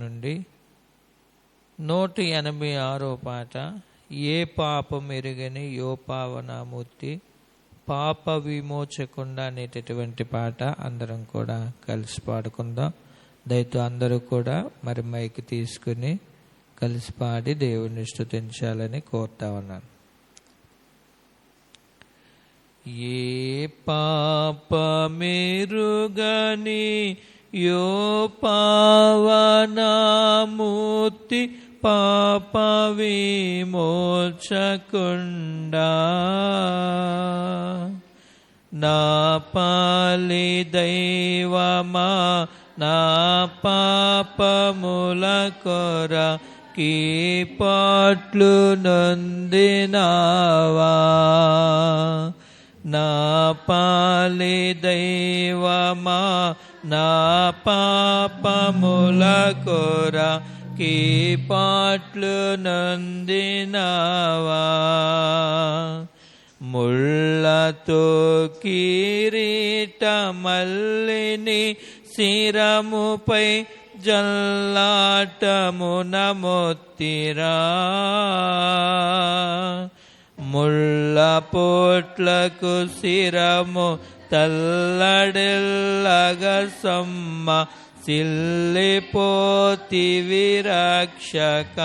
నుండి 186 పాట, ఏ పాపం ఎరుగని యో పావనామూర్తి పాప విమోచకుండా అనేటటువంటి పాట అందరం కూడా కలిసి పాడుకుందాం. దయతో అందరూ కూడా మరి మైక్ తీసుకుని కలిసి పాడి దేవుని స్తుతించాలని కోరుతా ఉన్నాను. ఏ పాపమెరుగని యో పావనామూర్తి పాప విమోచకుండా నా పాలి దైవమా నా పాపముల కొరకి పాట్లు నొందినావా. నా పాలి దైవమా నా పాపముల కొరకి పాట్లు నొందినావా. ముళ్ళతో కిరీటమల్లిని శిరముపై జల్లాటమున మొత్తిరా. ముళ్ళ పోట్లకు శిరము తల్లడిల్లగ సమ్మ సిల్లిపోతివి రక్షక.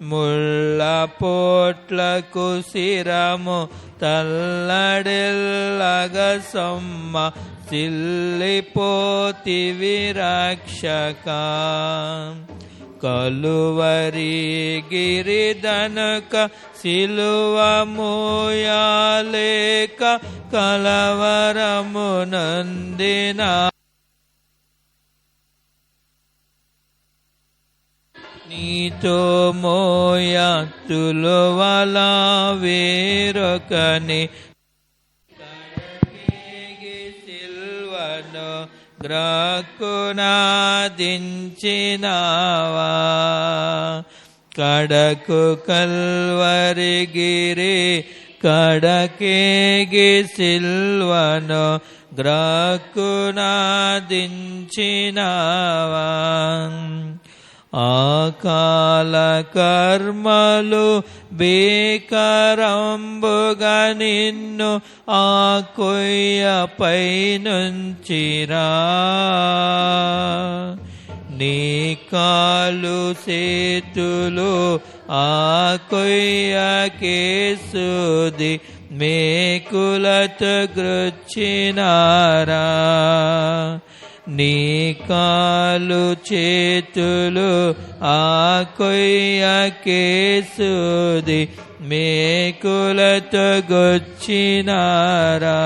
ముళ్ళ పోట్లకు శిరము తల్లడిల్లగ సమ్మ సిల్లిపోతివి రక్షక. కలువరి గిరిదనక సిలువ మోయాలేక కలవరమునందిన నీతో మోయ తులువల వేరొకని సిల్వను గ్రాకునాదించినావా. కడకు కల్వరి గిరి కడకేగి సిల్వను గ్రాకునాదించినావా. ఆకాల కర్మలు బేకరంబుగా నిన్ను ఆ కొయ్యపై నుంచిరా. నీ కాలు సేతులు ఆ కొయ్యకేసుది మేకులతో గృచ్చినారా. నీ కాలు చేతులు ఆ కొయ్యకేసుది మేకులతో గొచ్చినారా.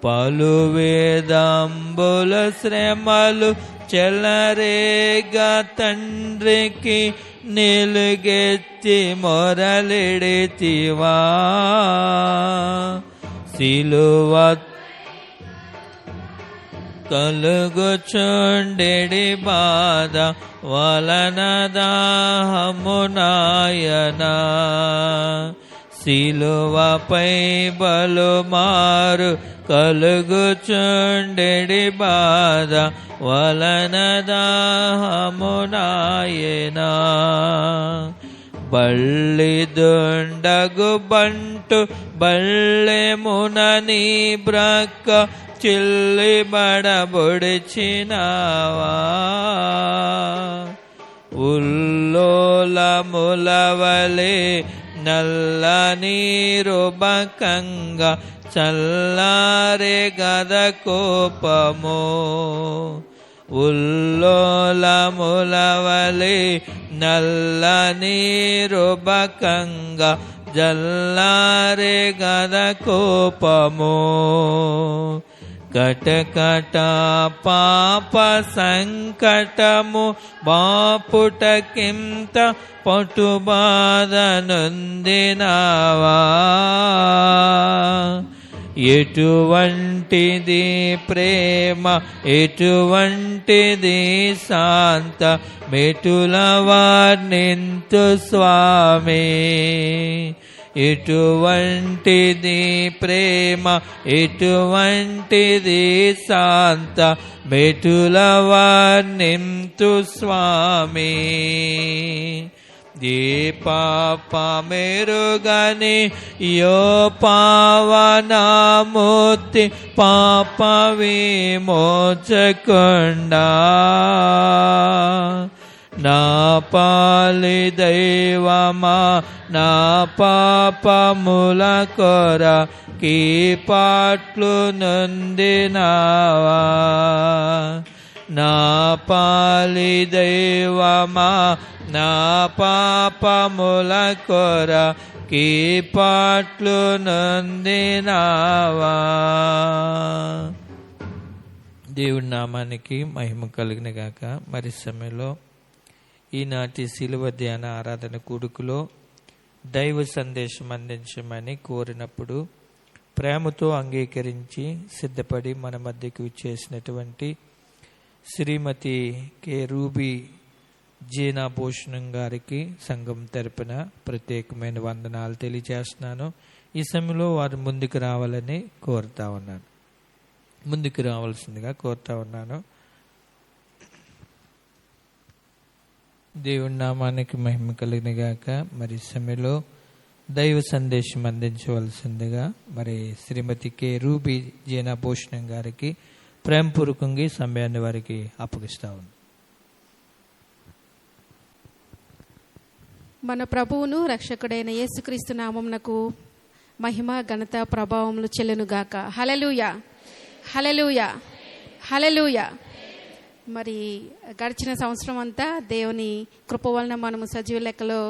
పలు వేదంబుల శ్రమలు చెలరేగా తండ్రికి నిలుగెత్తి మొరలిడితివా. సిలువ కలుగుచుండెడి బాధ వలన దాహమునాయనా. సిలువపై బలుమారు కలుగుచుండెడి బాధ వలన దాహమునాయనా. బళ్ళి దుండగు బంటు బళ్ళెమున నీ బ్రక్క చిల్లిబడబొడిచినావా. ఉల్లోలములవలే నల్ల నీరు బకంగా చల్లారే గద కోపము. ఉల్లోలములవలే నల్ల నీరు బకంగా జల్లారే గద కోపము. కటకట పాప సంకటము బాపుటకింత పటుబాధ నొందినావా. ఎటువంటిది ప్రేమ ఎటువంటిది శాంత మెటుల వర్ణింతు స్వామి. ఎటువంటిది ప్రేమ, ఎటువంటిది శాంత, మెటుల వర్ణింతు స్వామి. ఏ పాప మెరుగని యో పావనమూర్తి, పాప విమోచకుండా నా పాలి దైవమా, నా పాపముల కొరకి పాట్లు నొందినావా. నా పాలి దైవమా, నా పాపముల కొరకి పాట్లు నొందినావా. దేవుడి నామానికి మహిమ కలిగిన గాక. మరి సమయంలో ఈనాటి శిలువ ధ్యాన ఆరాధన కూడుకులో దైవ సందేశం అందించమని కోరినప్పుడు ప్రేమతో అంగీకరించి సిద్ధపడి మన మధ్యకు ఇచ్చేసినటువంటి శ్రీమతి కె రూబీ జీనా భూషణం గారికి సంఘం తరపున ప్రత్యేకమైన వందనాలు తెలియజేస్తున్నాను. ఈ సమయంలో వారు ముందుకు రావాలని కోరుతా ఉన్నాను, ముందుకు రావాల్సిందిగా కోరుతా ఉన్నాను. దేవుని నామానికి మహిమ కలిగిన గాక. మరి సమయంలో దైవ సందేశం అందించవలసిందిగా మరి శ్రీమతి కె రూబీ జీనా భూషణం గారికి ప్రేమపూర్వకంగా సమయాన్ని వారికి అప్పగిస్తా ఉంది. మన ప్రభువును రక్షకుడైన యేసుక్రీస్తు నామమునకు మహిమ ఘనత ప్రభావములు చెల్లునుగాక. హల్లెలూయా, హల్లెలూయా, హల్లెలూయా. మరి గడిచిన సంవత్సరం అంతా దేవుని కృప వలన మనము సజీవ లెక్కలో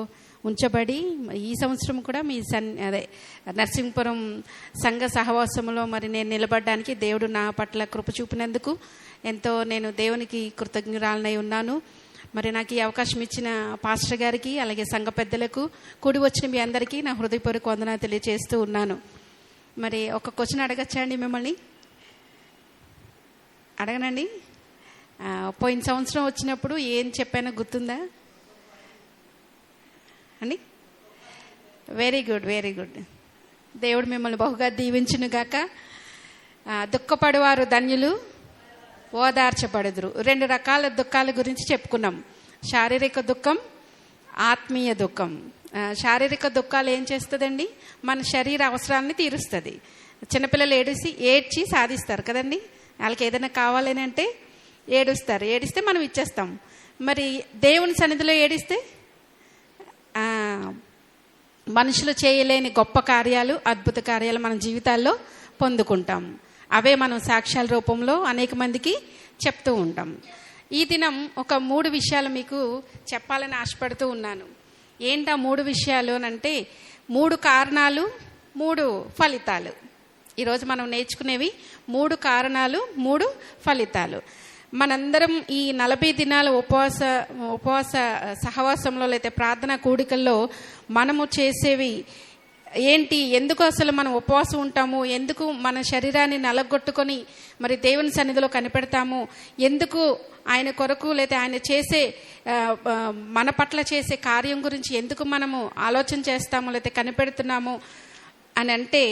ఉంచబడి ఈ సంవత్సరం కూడా మీ నర్సింగ్పురం సంఘ సహవాసంలో మరి నేను నిలబడడానికి దేవుడు నా పట్ల కృప చూపినందుకు ఎంతో నేను దేవునికి కృతజ్ఞురాలనై ఉన్నాను. మరి నాకు ఈ అవకాశం ఇచ్చిన పాస్టర్ గారికి, అలాగే సంఘ పెద్దలకు, కూడి వచ్చిన మీ అందరికీ నా హృదయపూర్వక వందనాలు తెలియజేస్తూ ఉన్నాను. మరి ఒక క్వశ్చన్ అడగచ్చా అండి మిమ్మల్ని? అడగనండి. పోయిన సంవత్సరం వచ్చినప్పుడు ఏం చెప్పానో గుర్తుందా అండి? Very good, very good. దేవుడు మిమ్మల్ని బహుగా దీవించునుగాక. దుఃఖపడువారు ధన్యులు, ఓదార్చబడుదురు. 2 రకాల దుఃఖాల గురించి చెప్పుకున్నాం. శారీరక దుఃఖం, ఆత్మీయ దుఃఖం. శారీరక దుఃఖాలు ఏం చేస్తుందండి? మన శరీర అవసరాలని తీరుస్తుంది. చిన్నపిల్లలు ఏడ్చి సాధిస్తారు కదండి. వాళ్ళకి ఏదైనా కావాలని అంటే ఏడుస్తారు, ఏడిస్తే మనం ఇచ్చేస్తాం. మరి దేవుని సన్నిధిలో ఏడిస్తే మనుషులు చేయలేని గొప్ప కార్యాలు, అద్భుత కార్యాలు మన జీవితాల్లో పొందుకుంటాం. అవే మనం సాక్ష్యాల రూపంలో అనేక మందికి చెప్తూ ఉంటాం. ఈ దినం ఒక 3 విషయాలు మీకు చెప్పాలని ఆశపడుతూ ఉన్నాను. ఏంటా 3 విషయాలు అంటే 3 కారణాలు, 3 ఫలితాలు. ఈరోజు మనం నేర్చుకునేవి 3 కారణాలు, 3 ఫలితాలు. మనందరం ఈ 40 దినాల ఉపవాస సహవాసంలో లేకపోతే ప్రార్థనా కూడికల్లో మనము చేసేవి ఏంటి? ఎందుకు అసలు మనం ఉపవాసం ఉంటాము? ఎందుకు మన శరీరాన్ని నలగొట్టుకొని మరి దేవుని సన్నిధిలో కనిపెడతాము? ఎందుకు ఆయన కొరకు లేదా ఆయన చేసే మన పట్ల చేసే కార్యం గురించి ఎందుకు మనము ఆలోచన చేస్తాము లేదా కనిపెడుతున్నాము అని అంటే,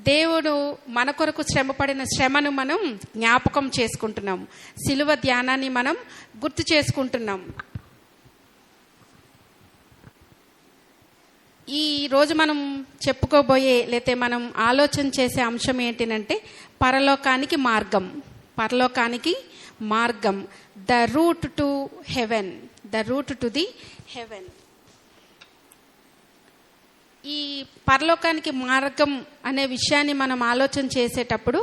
దేవుడు మన కొరకు శ్రమపడిన శ్రమను మనం జ్ఞాపకం చేసుకుంటున్నాం. శిలువ ధ్యానాన్ని మనం గుర్తు చేసుకుంటున్నాం. ఈ రోజు మనం చెప్పుకోబోయే లేతే మనం ఆలోచన చేసే అంశం ఏంటంటే పరలోకానికి మార్గం. పరలోకానికి మార్గం, the route to heaven, the route to the haven. ఈ పరలోకానికి మార్గం అనే విషయాన్ని మనం ఆలోచన చేసేటప్పుడు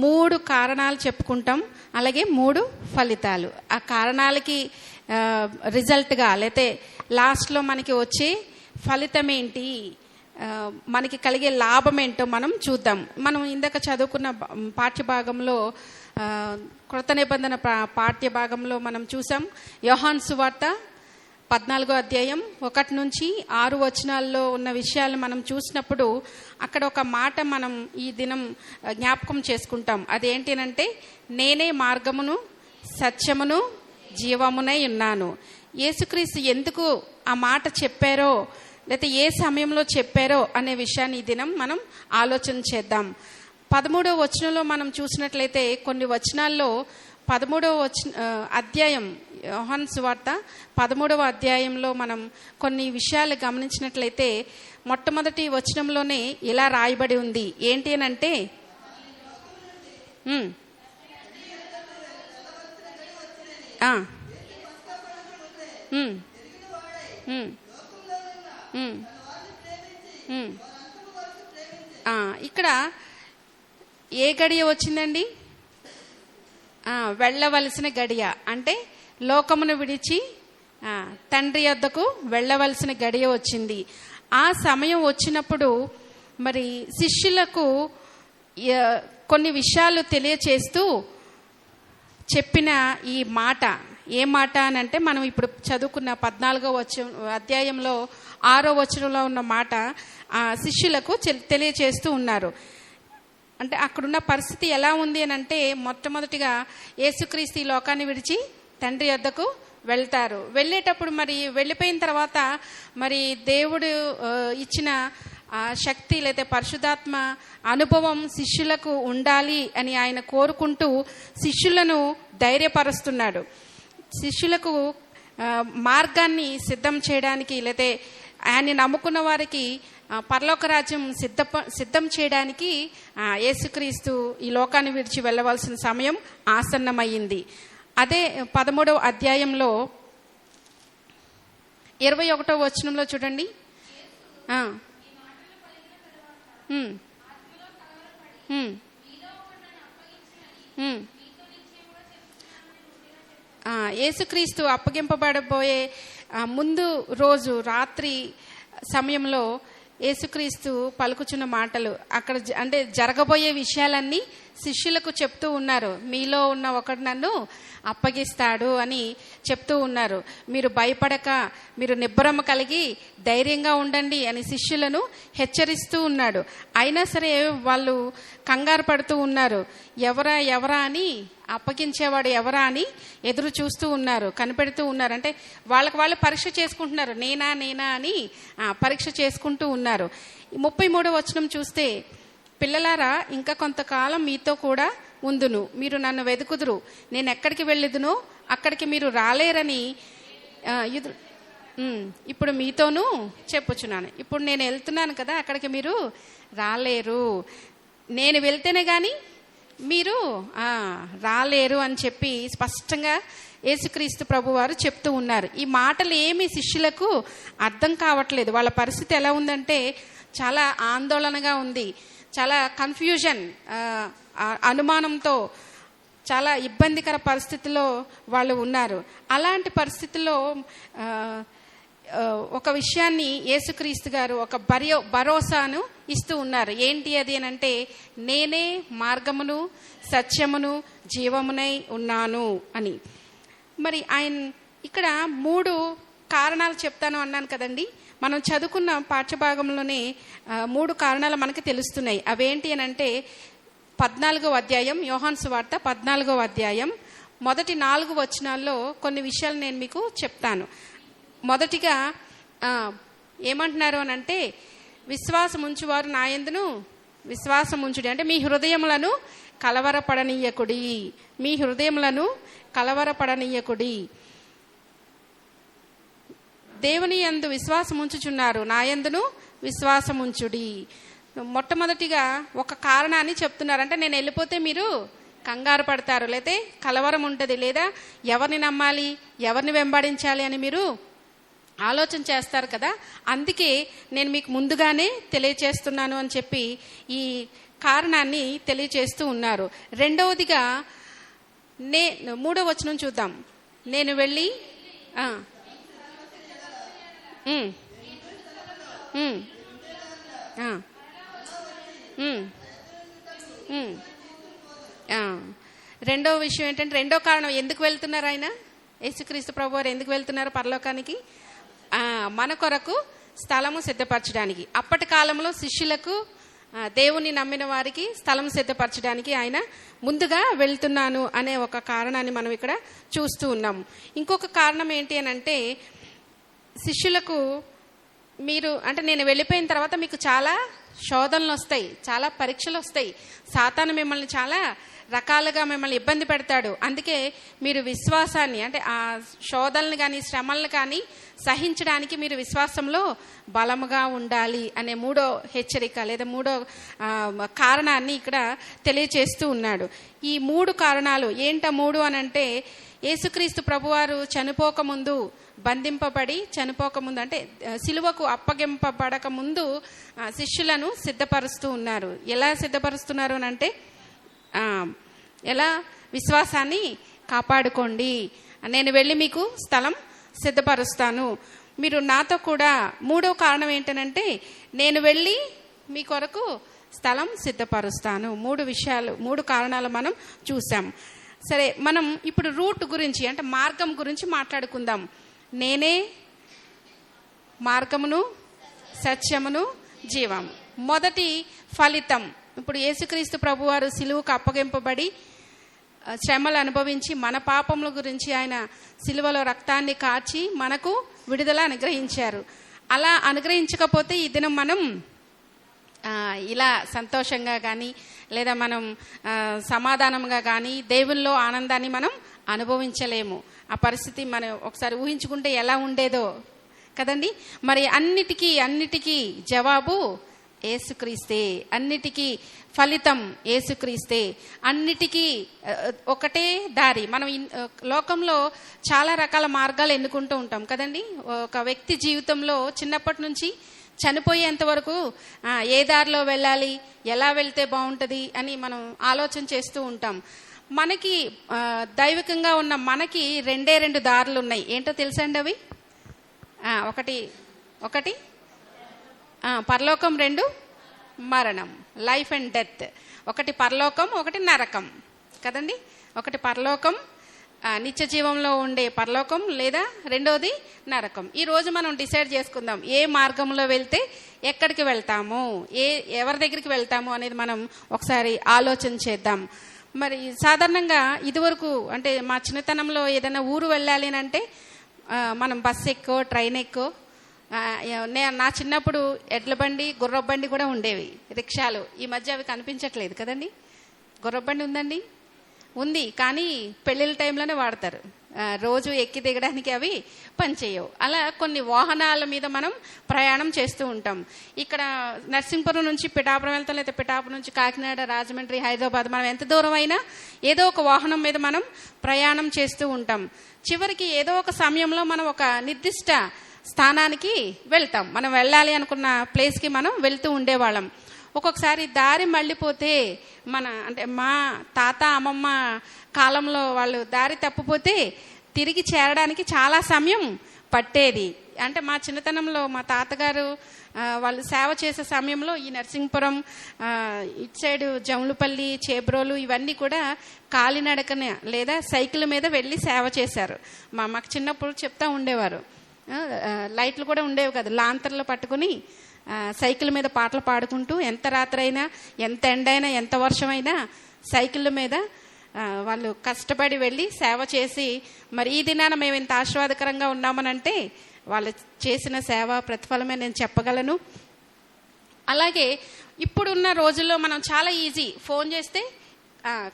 3 కారణాలు చెప్పుకుంటాం, అలాగే 3 ఫలితాలు. ఆ కారణాలకి రిజల్ట్గా లేతే లాస్ట్లో మనకి వచ్చే ఫలితం ఏంటి, మనకి కలిగే లాభం ఏంటో మనం చూద్దాం. మనం ఇందాక చదువుకున్న పాఠ్యభాగంలో క్రొత్త నిబంధన పాఠ్యభాగంలో మనం చూసాం. యోహాను సువార్త 14వ అధ్యాయం 1 నుంచి 6 వచనాల్లో ఉన్న విషయాలు మనం చూసినప్పుడు అక్కడ ఒక మాట మనం ఈ దినం జ్ఞాపకం చేసుకుంటాం. అదేంటినంటే, నేనే మార్గమును సత్యమును జీవమునై ఉన్నాను. యేసుక్రీస్తు ఎందుకు ఆ మాట చెప్పారో లేకపోతే ఏ సమయంలో చెప్పారో అనే విషయాన్ని ఈ దినం మనం ఆలోచన చేద్దాం. 13వ వచనంలో మనం చూసినట్లయితే కొన్ని వచనాల్లో 13వ అధ్యాయం యోహాను సువార్త 13వ అధ్యాయంలో మనం కొన్ని విషయాలు గమనించినట్లయితే మొట్టమొదటి వచనంలోనే ఇలా రాయబడి ఉంది. ఏంటి అని అంటే ఇక్కడ ఏ గడియ వచ్చిందండి? వెళ్ళవలసిన గడియ అంటే లోకమును విడిచి తండ్రి యొద్దకు వెళ్ళవలసిన గడియ వచ్చింది. ఆ సమయం వచ్చినప్పుడు మరి శిష్యులకు కొన్ని విషయాలు తెలియచేస్తూ చెప్పిన ఈ మాట ఏ మాట అని అంటే మనం ఇప్పుడు చదువుకున్న 14వ అధ్యాయంలో 6వ వచనంలో ఉన్న మాట శిష్యులకు తెలియచేస్తూ ఉన్నారు. అంటే అక్కడున్న పరిస్థితి ఎలా ఉంది అని అంటే మొట్టమొదటిగా యేసుక్రీస్తు ఈ లోకాన్ని విడిచి తండ్రి యొద్దకు వెళ్తారు. వెళ్ళేటప్పుడు మరి వెళ్ళిపోయిన తర్వాత మరి దేవుడు ఇచ్చిన శక్తి లేదా పరిశుద్ధాత్మ అనుభవం శిష్యులకు ఉండాలి అని ఆయన కోరుకుంటూ శిష్యులను ధైర్యపరుస్తున్నాడు. శిష్యులకు మార్గాన్ని సిద్ధం చేయడానికి లేదా ఆయన్ని నమ్ముకున్న వారికి పరలోక రాజ్యం సిద్ధం చేయడానికి యేసుక్రీస్తు ఈ లోకాన్ని విడిచి వెళ్ళవలసిన సమయం ఆసన్నమయ్యింది. అదే 13వ అధ్యాయంలో 21వ వచనంలో చూడండి. యేసుక్రీస్తు అప్పగింపబడబోయే ముందు రోజు రాత్రి సమయంలో యేసుక్రీస్తు పలుకుచున్న మాటలు అక్కడ అంటే జరగబోయే విషయాలన్నీ శిష్యులకు చెప్తూ ఉన్నారు. మీలో ఉన్న ఒకడు నన్ను అప్పగిస్తాడు అని చెప్తూ ఉన్నారు. మీరు భయపడక, మీరు నిబ్బరమ కలిగి ధైర్యంగా ఉండండి అని శిష్యులను హెచ్చరిస్తూ ఉన్నాడు. అయినా సరే వాళ్ళు కంగారు పడుతూ ఉన్నారు. ఎవరా అని, అప్పగించేవాడు ఎవరా అని ఎదురు చూస్తూ ఉన్నారు, కనిపెడుతూ ఉన్నారు. అంటే వాళ్ళకి వాళ్ళు పరీక్ష చేసుకుంటున్నారు, నేనా అని పరీక్ష చేసుకుంటూ ఉన్నారు. 33వ వచనం చూస్తే, పిల్లలారా ఇంకా కొంతకాలం మీతో కూడా ఉందును, మీరు నన్ను వెతుకుదురు, నేను ఎక్కడికి వెళ్ళిదునో అక్కడికి మీరు రాలేరని ఇప్పుడు మీతోనూ చెప్పుచున్నాను. ఇప్పుడు నేను వెళ్తున్నాను కదా, అక్కడికి మీరు రాలేరు, నేను వెళ్తేనే కానీ మీరు రాలేరు అని చెప్పి స్పష్టంగా యేసుక్రీస్తు ప్రభు వారు చెప్తూ ఉన్నారు. ఈ మాటలు ఏమి శిష్యులకు అర్థం కావట్లేదు. వాళ్ళ పరిస్థితి ఎలా ఉందంటే చాలా ఆందోళనగా ఉంది, చాలా కన్ఫ్యూజన్, అనుమానంతో చాలా ఇబ్బందికర పరిస్థితిలో వాళ్ళు ఉన్నారు. అలాంటి పరిస్థితుల్లో ఒక విషయాన్ని యేసుక్రీస్తు గారు ఒక భరోసాను ఇస్తూ ఉన్నారు. ఏంటి అది అని అంటే, నేనే మార్గమును సత్యమును జీవమునై ఉన్నాను అని. మరి ఆయన ఇక్కడ 3 కారణాలు చెప్తాను అన్నాను కదండి. మనం చదువుకున్న పాఠ్యభాగంలోనే 3 కారణాలు మనకి తెలుస్తున్నాయి. అవేంటి అని అంటే 14వ అధ్యాయం యోహాను సువార్త 14వ అధ్యాయం మొదటి 4 వచనాల్లో కొన్ని విషయాలు నేను మీకు చెప్తాను. మొదటిగా ఏమంటున్నారు అని అంటే, విశ్వాసం ఉంచువారు నా యందును విశ్వాసం ఉంచుడి, అంటే మీ హృదయములను కలవరపడనీయకుడి, మీ హృదయములను కలవరపడనీయకుడి. దేవుని యందు విశ్వాసం ఉంచుచున్నారు, నా యందును విశ్వాసం ఉంచుడి. మొట్టమొదటిగా ఒక కారణాన్ని చెప్తున్నారు. అంటే నేను వెళ్ళిపోతే మీరు కంగారు పడతారు, లేతే కలవరం ఉంటుంది, లేదా ఎవరిని నమ్మాలి, ఎవరిని వెంబడించాలి అని మీరు ఆలోచన చేస్తారు కదా. అందుకే నేను మీకు ముందుగానే తెలియచేస్తున్నాను అని చెప్పి ఈ కారణాన్ని తెలియచేస్తూ ఉన్నారు. రెండవదిగా 3వ వచనం చూద్దాం. నేను వెళ్ళి రెండవ విషయం ఏంటంటే, రెండో కారణం ఎందుకు వెళ్తున్నారు ఆయన, యేసుక్రీస్తు ప్రభు వారు ఎందుకు వెళ్తున్నారు పరలోకానికి? మన కొరకు స్థలము సిద్ధపరచడానికి. అప్పటి కాలంలో శిష్యులకు, దేవుని నమ్మిన వారికి స్థలం సిద్ధపరచడానికి ఆయన ముందుగా వెళ్తున్నాను అనే ఒక కారణాన్ని మనం ఇక్కడ చూస్తూ ఉన్నాము. ఇంకొక కారణం ఏంటి అని అంటే, శిష్యులకు మీరు అంటే నేను వెళ్ళిపోయిన తర్వాత మీకు చాలా శోధనలు వస్తాయి, చాలా పరీక్షలు వస్తాయి. సాతాను మిమ్మల్ని చాలా రకాలుగా మిమ్మల్ని ఇబ్బంది పెడతాడు. అందుకే మీరు విశ్వాసాన్ని అంటే ఆ శోధనలు కానీ శ్రమలను కానీ సహించడానికి మీరు విశ్వాసంలో బలముగా ఉండాలి అనే మూడో హెచ్చరిక లేదా మూడో కారణాన్ని ఇక్కడ తెలియచేస్తూ ఉన్నాడు. ఈ 3 కారణాలు ఏంట 3 అనంటే, యేసుక్రీస్తు ప్రభువారు చనిపోకముందు, బంధింపబడి చనిపోకముందు అంటే సిలువకు అప్పగింపబడక ముందు శిష్యులను సిద్ధపరుస్తూ ఉన్నారు. ఎలా సిద్ధపరుస్తున్నారు అని అంటే, ఎలా విశ్వాసాన్ని కాపాడుకోండి, నేను వెళ్ళి మీకు స్థలం సిద్ధపరుస్తాను, మీరు నాతో కూడా. 3వ కారణం ఏంటనంటే, నేను వెళ్ళి మీ కొరకు స్థలం సిద్ధపరుస్తాను. 3 విషయాలు 3 కారణాలు మనం చూసాం. సరే, మనం ఇప్పుడు రూట్ గురించి అంటే మార్గం గురించి మాట్లాడుకుందాం. నేనే మార్గమును సత్యమును జీవం. మొదటి ఫలితం, ఇప్పుడు యేసుక్రీస్తు ప్రభువారు సిలువకు అప్పగింపబడి శ్రమలు అనుభవించి మన పాపముల గురించి ఆయన సిలువలో రక్తాన్ని కార్చి మనకు విడుదల అనుగ్రహించారు. అలా అనుగ్రహించకపోతే ఈ దినం మనం ఇలా సంతోషంగా కానీ లేదా మనం సమాధానంగా కానీ దేవుల్లో ఆనందాన్ని మనం అనుభవించలేము. ఆ పరిస్థితి మనం ఒకసారి ఊహించుకుంటే ఎలా ఉండేదో కదండి. మరి అన్నిటికీ జవాబు యేసుక్రీస్తే, అన్నిటికీ ఫలితం యేసుక్రీస్తే, అన్నిటికీ ఒకటే దారి. మనం లోకంలో చాలా రకాల మార్గాలు ఎన్నుకుంటూ ఉంటాం కదండి. ఒక వ్యక్తి జీవితంలో చిన్నప్పటి నుంచి చనిపోయేంత వరకు ఏ దారిలో వెళ్ళాలి, ఎలా వెళ్తే బాగుంటుంది అని మనం ఆలోచన చేస్తూ ఉంటాం. మనకి దైవికంగా ఉన్న మనకి 2 దారులు ఉన్నాయి. ఏంటో తెలుసా అండి అవి? ఒకటి పరలోకం, 2 మరణం, లైఫ్ అండ్ డెత్. ఒకటి పరలోకం, ఒకటి నరకం కదండి. ఒకటి పరలోకం, నిత్య జీవంలో ఉండే పరలోకం, లేదా 2వది నరకం. ఈ రోజు మనం డిసైడ్ చేసుకుందాం ఏ మార్గంలో వెళ్తే ఎక్కడికి వెళ్తాము, ఎవరి దగ్గరికి వెళ్తాము అనేది మనం ఒకసారి ఆలోచన చేద్దాం. మరి సాధారణంగా ఇదివరకు అంటే మా చిన్నతనంలో ఏదైనా ఊరు వెళ్ళాలి అని అంటే మనం బస్సు ఎక్కువ, ట్రైన్ ఎక్కువ. నా చిన్నప్పుడు ఎడ్ల బండి, గుర్ర బండి కూడా ఉండేవి, రిక్షాలు. ఈ మధ్య అవి కనిపించట్లేదు కదండి. గుర్ర బండి ఉందండి, ఉంది, కానీ పెళ్ళిళ్ళ టైంలోనే వాడతారు. రోజు ఎక్కి దిగడానికి అవి పనిచేయవు. అలా కొన్ని వాహనాల మీద మనం ప్రయాణం చేస్తూ ఉంటాం. ఇక్కడ నర్సింగ్పురం నుంచి పిఠాపురం వెళ్తాం, లేదా పిఠాపురం నుంచి కాకినాడ, రాజమండ్రి, హైదరాబాద్, మనం ఎంత దూరం అయినా ఏదో ఒక వాహనం మీద మనం ప్రయాణం చేస్తూ ఉంటాం. చివరికి ఏదో ఒక సమయంలో మనం ఒక నిర్దిష్ట స్థానానికి వెళ్తాం. మనం వెళ్ళాలి అనుకున్న ప్లేస్కి మనం వెళ్తూ ఉండేవాళ్ళం. ఒక్కొక్కసారి దారి మళ్ళీపోతే అంటే మా తాత అమ్మమ్మ కాలంలో వాళ్ళు దారి తప్పిపోతే తిరిగి చేరడానికి చాలా సమయం పట్టేది. అంటే మా చిన్నతనంలో మా తాతగారు వాళ్ళు సేవ చేసే సమయంలో ఈ నర్సింగ్పురం, ఇటు సైడ్ జములపల్లి, చేబ్రోలు ఇవన్నీ కూడా కాలినడకన లేదా సైకిల్ మీద వెళ్ళి సేవ చేశారు. మాకు చిన్నప్పుడు చెప్తా ఉండేవారు. లైట్లు కూడా ఉండేవి కదా, లాంతర్లు పట్టుకుని సైకిల్ మీద పాటలు పాడుకుంటూ ఎంత రాత్రైనా, ఎంత ఎండైనా, ఎంత వర్షమైనా సైకిళ్ళ మీద వాళ్ళు కష్టపడి వెళ్ళి సేవ చేసి, మరి ఈ దినాన మేము ఇంత ఆశీర్వాదకరంగా ఉన్నామనంటే వాళ్ళు చేసిన సేవ ప్రతిఫలమే నేను చెప్పగలను. అలాగే ఇప్పుడున్న రోజుల్లో మనం చాలా ఈజీ, ఫోన్ చేస్తే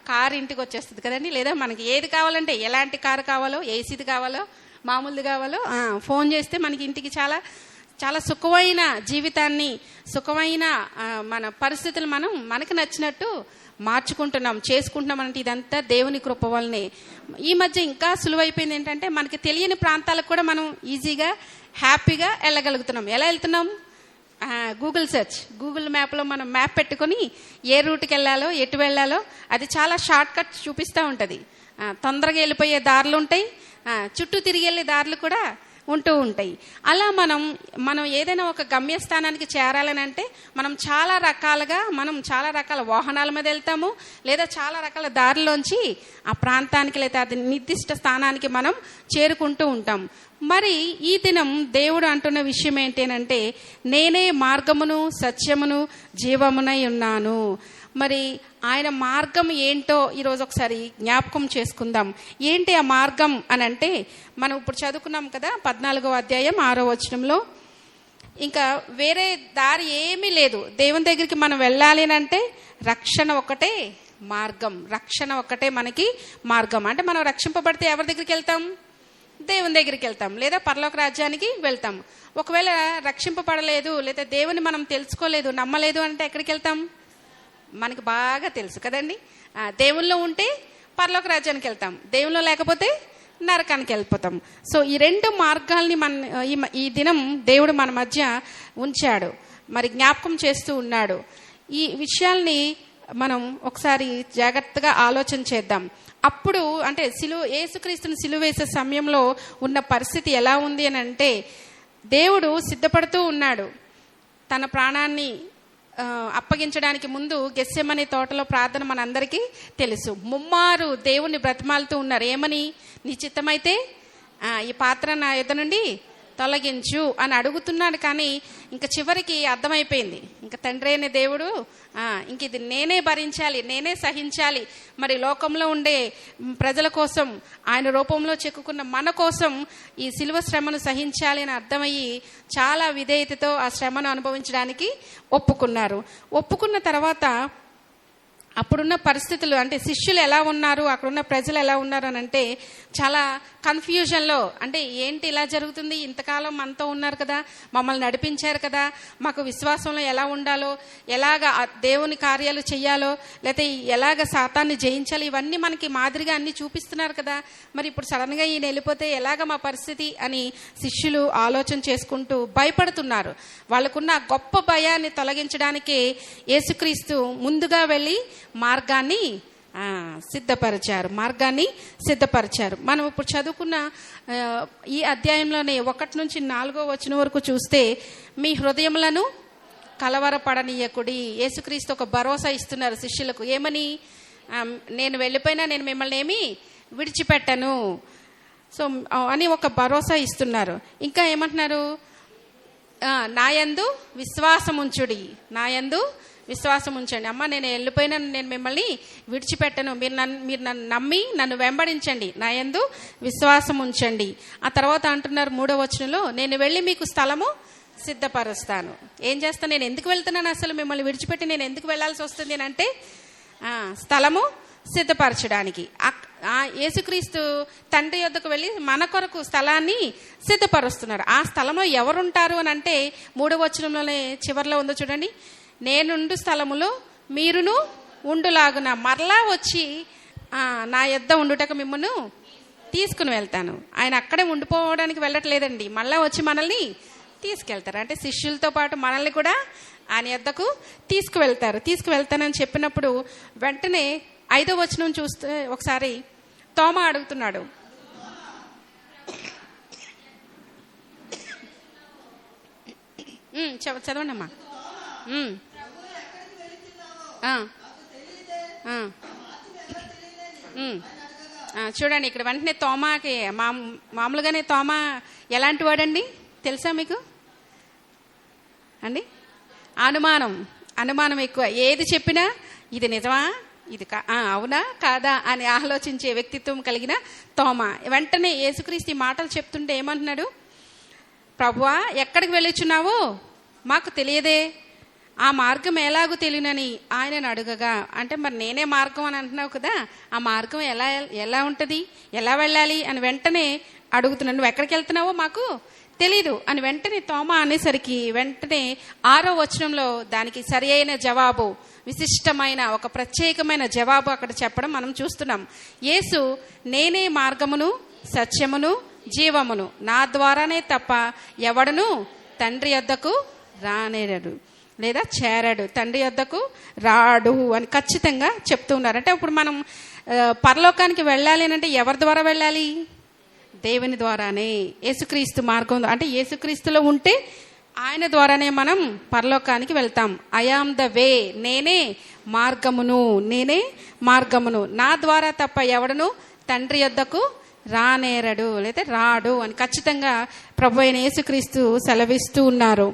కారు ఇంటికి వచ్చేస్తుంది కదండి. లేదా మనకి ఏది కావాలంటే, ఎలాంటి కారు కావాలో, ఏసీది కావాలో, మామూలుది కావాలో ఫోన్ చేస్తే మనకి ఇంటికి చాలా చాలా సుఖమైన జీవితాన్ని, సుఖమైన మన పరిస్థితులు మనం మనకు నచ్చినట్టు మార్చుకుంటున్నాం, చేసుకుంటున్నాం. అంటే ఇదంతా దేవుని కృప వల్లనే. ఈ మధ్య ఇంకా సులువైపోయింది ఏంటంటే, మనకి తెలియని ప్రాంతాలకు కూడా మనం ఈజీగా హ్యాపీగా వెళ్ళగలుగుతున్నాం. ఎలా వెళ్తున్నాం? గూగుల్ సెర్చ్, గూగుల్ మ్యాప్లో మనం మ్యాప్ పెట్టుకొని ఏ రూట్కి వెళ్ళాలో, ఎటు వెళ్ళాలో అది చాలా షార్ట్ కట్ చూపిస్తూ ఉంటుంది. తొందరగా వెళ్ళిపోయే దారులు ఉంటాయి, చుట్టూ తిరిగి వెళ్ళే దారులు కూడా ఉంటూ ఉంటాయి. అలా మనం ఏదైనా ఒక గమ్యస్థానానికి చేరాలని అంటే మనం చాలా రకాల వాహనాల మీద వెళ్తాము, లేదా చాలా రకాల దారిలోంచి ఆ ప్రాంతానికి లేదా అది నిర్దిష్ట స్థానానికి మనం చేరుకుంటూ ఉంటాం. మరి ఈ దినం దేవుడు అంటున్న విషయం ఏంటంటే, నేనే మార్గమును సత్యమును జీవమునై ఉన్నాను. మరి ఆయన మార్గం ఏంటో ఈరోజు ఒకసారి జ్ఞాపకం చేసుకుందాం. ఏంటి ఆ మార్గం అని అంటే, మనం ఇప్పుడు చదువుకున్నాం కదా 14వ అధ్యాయం 6వ వచనంలో, ఇంకా వేరే దారి ఏమీ లేదు. దేవుని దగ్గరికి మనం వెళ్ళాలి అంటే రక్షణ ఒకటే మార్గం, రక్షణ ఒకటే మనకి మార్గం. అంటే మనం రక్షింపబడితే ఎవరి దగ్గరికి వెళ్తాం? దేవుని దగ్గరికి వెళ్తాం, లేదా పరలోక రాజ్యానికి వెళ్తాం. ఒకవేళ రక్షింపబడలేదు లేదా దేవుని మనం తెలుసుకోలేదు, నమ్మలేదు అంటే ఎక్కడికి వెళ్తాం? మనకి బాగా తెలుసు కదండి. దేవుల్లో ఉంటే పరలోక రాజ్యానికి వెళ్తాం, దేవుల్లో లేకపోతే నరకానికి వెళ్ళిపోతాం. సో ఈ రెండు మార్గాల్ని ఈ దినం దేవుడు మన మధ్య ఉంచాడు, మరి జ్ఞాపకం చేస్తూ ఉన్నాడు. ఈ విషయాల్ని మనం ఒకసారి జాగ్రత్తగా ఆలోచన చేద్దాం. అప్పుడు అంటే యేసుక్రీస్తుని సిలువ వేసే సమయంలో ఉన్న పరిస్థితి ఎలా ఉంది అని అంటే, దేవుడు సిద్ధపడుతూ ఉన్నాడు. తన ప్రాణాన్ని అప్పగించడానికి ముందు గెత్సెమనే తోటలో ప్రార్థన మనందరికీ తెలుసు. ముమ్మారు దేవుణ్ణి బ్రతిమాలుతూ ఉన్నారు. ఏమని? నీ చిత్తమైతే ఈ పాత్ర నా యొద్ద నుండి తొలగించు అని అడుగుతున్నాడు. కానీ ఇంకా చివరికి అర్థమైపోయింది, ఇంకా తండ్రి అయిన దేవుడు ఇంక ఇది నేనే భరించాలి, నేనే సహించాలి. మరి లోకంలో ఉండే ప్రజల కోసం, ఆయన రూపంలో చెక్కుకున్న మన కోసం ఈ సిలువ శ్రమను సహించాలి అని అర్థమయ్యి చాలా విధేయతతో ఆ శ్రమను అనుభవించడానికి ఒప్పుకున్నారు. ఒప్పుకున్న తర్వాత అప్పుడున్న పరిస్థితులు అంటే శిష్యులు ఎలా ఉన్నారు, అక్కడున్న ప్రజలు ఎలా ఉన్నారు అని అంటే చాలా కన్ఫ్యూజన్లో, అంటే ఏంటి ఇలా జరుగుతుంది, ఇంతకాలం మనతో ఉన్నారు కదా, మమ్మల్ని నడిపించారు కదా, మాకు విశ్వాసంలో ఎలా ఉండాలో, ఎలాగ దేవుని కార్యాలు చెయ్యాలో, లేకపోతే ఎలాగ సాతాన్ని జయించాలి, ఇవన్నీ మనకి మాదిరిగా అన్ని చూపిస్తున్నారు కదా, మరి ఇప్పుడు సడన్గా ఈయన వెళ్ళిపోతే ఎలాగ మా పరిస్థితి అని శిష్యులు ఆలోచన చేసుకుంటూ భయపడుతున్నారు. వాళ్ళకున్న గొప్ప భయాన్ని తొలగించడానికి యేసుక్రీస్తు ముందుగా వెళ్ళి మార్గాన్ని సిద్ధపరిచారు. మనం ఇప్పుడు చదువుకున్న ఈ అధ్యాయంలోనే 1 నుంచి 4వ వచనం వరకు చూస్తే, మీ హృదయములను కలవరపడనీయకుడి. యేసుక్రీస్తు ఒక భరోసా ఇస్తున్నారు శిష్యులకు. ఏమని? నేను వెళ్ళిపోయినా నేను మిమ్మల్ని ఏమీ విడిచిపెట్టను సో అని ఒక భరోసా ఇస్తున్నారు. ఇంకా ఏమంటున్నారు? నాయందు విశ్వాసం ఉంచుడి, నాయందు విశ్వాసం ఉంచండి. అమ్మ నేను వెళ్ళిపోయినా నేను మిమ్మల్ని విడిచిపెట్టను, మీరు నన్ను నమ్మి నన్ను వెంబడించండి, నా యందు విశ్వాసం ఉంచండి. ఆ తర్వాత అంటున్నారు 3వ వచనంలో, నేను వెళ్ళి మీకు స్థలము సిద్ధపరుస్తాను. ఏం చేస్తాను? నేను ఎందుకు వెళ్తున్నాను అసలు? మిమ్మల్ని విడిచిపెట్టి నేను ఎందుకు వెళ్ళాల్సి వస్తుంది అని అంటే స్థలము సిద్ధపరచడానికి. యేసుక్రీస్తు తండ్రి యొద్దకు వెళ్ళి మన కొరకు స్థలాన్ని సిద్ధపరుస్తున్నారు. ఆ స్థలంలో ఎవరుంటారు అని అంటే 3వ వచనంలోనే చివరిలో ఉందో చూడండి, నేనుండు స్థలములో మీరును ఉండులాగున మరలా వచ్చి నా యొద్ద ఉండుటకు మిమ్మల్ని తీసుకుని వెళ్తాను. ఆయన అక్కడే ఉండిపోవడానికి వెళ్ళట్లేదండి, మళ్ళా వచ్చి మనల్ని తీసుకెళ్తారు. అంటే శిష్యులతో పాటు మనల్ని కూడా ఆయన యొద్దకు తీసుకువెళ్తానని చెప్పినప్పుడు వెంటనే 5వ వచనం చూస్తే ఒకసారి తోమా అడుగుతున్నాడు, చదవండి అమ్మా. చూడండి ఇక్కడ వెంటనే తోమాకి మామూలుగానే తోమా ఎలాంటి వాడండి తెలుసా మీకు అండి? అనుమానం ఎక్కువ. ఏది చెప్పినా ఇది నిజమా, ఇది అవునా కాదా అని ఆలోచించే వ్యక్తిత్వం కలిగిన తోమా వెంటనే యేసుక్రీస్తు ఈ మాటలు చెప్తుంటే ఏమంటున్నాడు? ప్రభువా ఎక్కడికి వెళ్ళొచ్చున్నావో మాకు తెలియదే, ఆ మార్గం ఎలాగో తెలియనని ఆయనను అడుగగా, అంటే మరి నేనే మార్గం అని అంటున్నావు కదా, ఆ మార్గం ఎలా ఉంటుంది, ఎలా వెళ్ళాలి అని వెంటనే అడుగుతున్నాను. నువ్వు ఎక్కడికి వెళ్తున్నావో మాకు తెలీదు అని వెంటనే తోమా అనేసరికి వెంటనే 6వ వచనంలో దానికి సరి అయిన జవాబు, విశిష్టమైన ఒక ప్రత్యేకమైన జవాబు అక్కడ చెప్పడం మనం చూస్తున్నాం. యేసు నేనే మార్గమును సత్యమును జీవమును, నా ద్వారానే తప్ప ఎవడును తండ్రి యొద్దకు రానేరడు లేదా చేరడు, తండ్రి యొద్దకు రాడు అని ఖచ్చితంగా చెప్తూ ఉన్నారు. అంటే ఇప్పుడు మనం పరలోకానికి వెళ్ళాలి అంటే ఎవరి ద్వారా వెళ్ళాలి? దేవుని ద్వారానే. యేసుక్రీస్తు మార్గం అంటే యేసుక్రీస్తులో ఉంటే ఆయన ద్వారానే మనం పరలోకానికి వెళ్తాం. ఐ ఆమ్ ద వే, నేనే మార్గమును, నా ద్వారా తప్ప ఎవడను తండ్రి యొద్దకు రానేరడు లేదా రాడు అని ఖచ్చితంగా ప్రభు అయిన యేసుక్రీస్తు సెలవిస్తూ ఉన్నారు.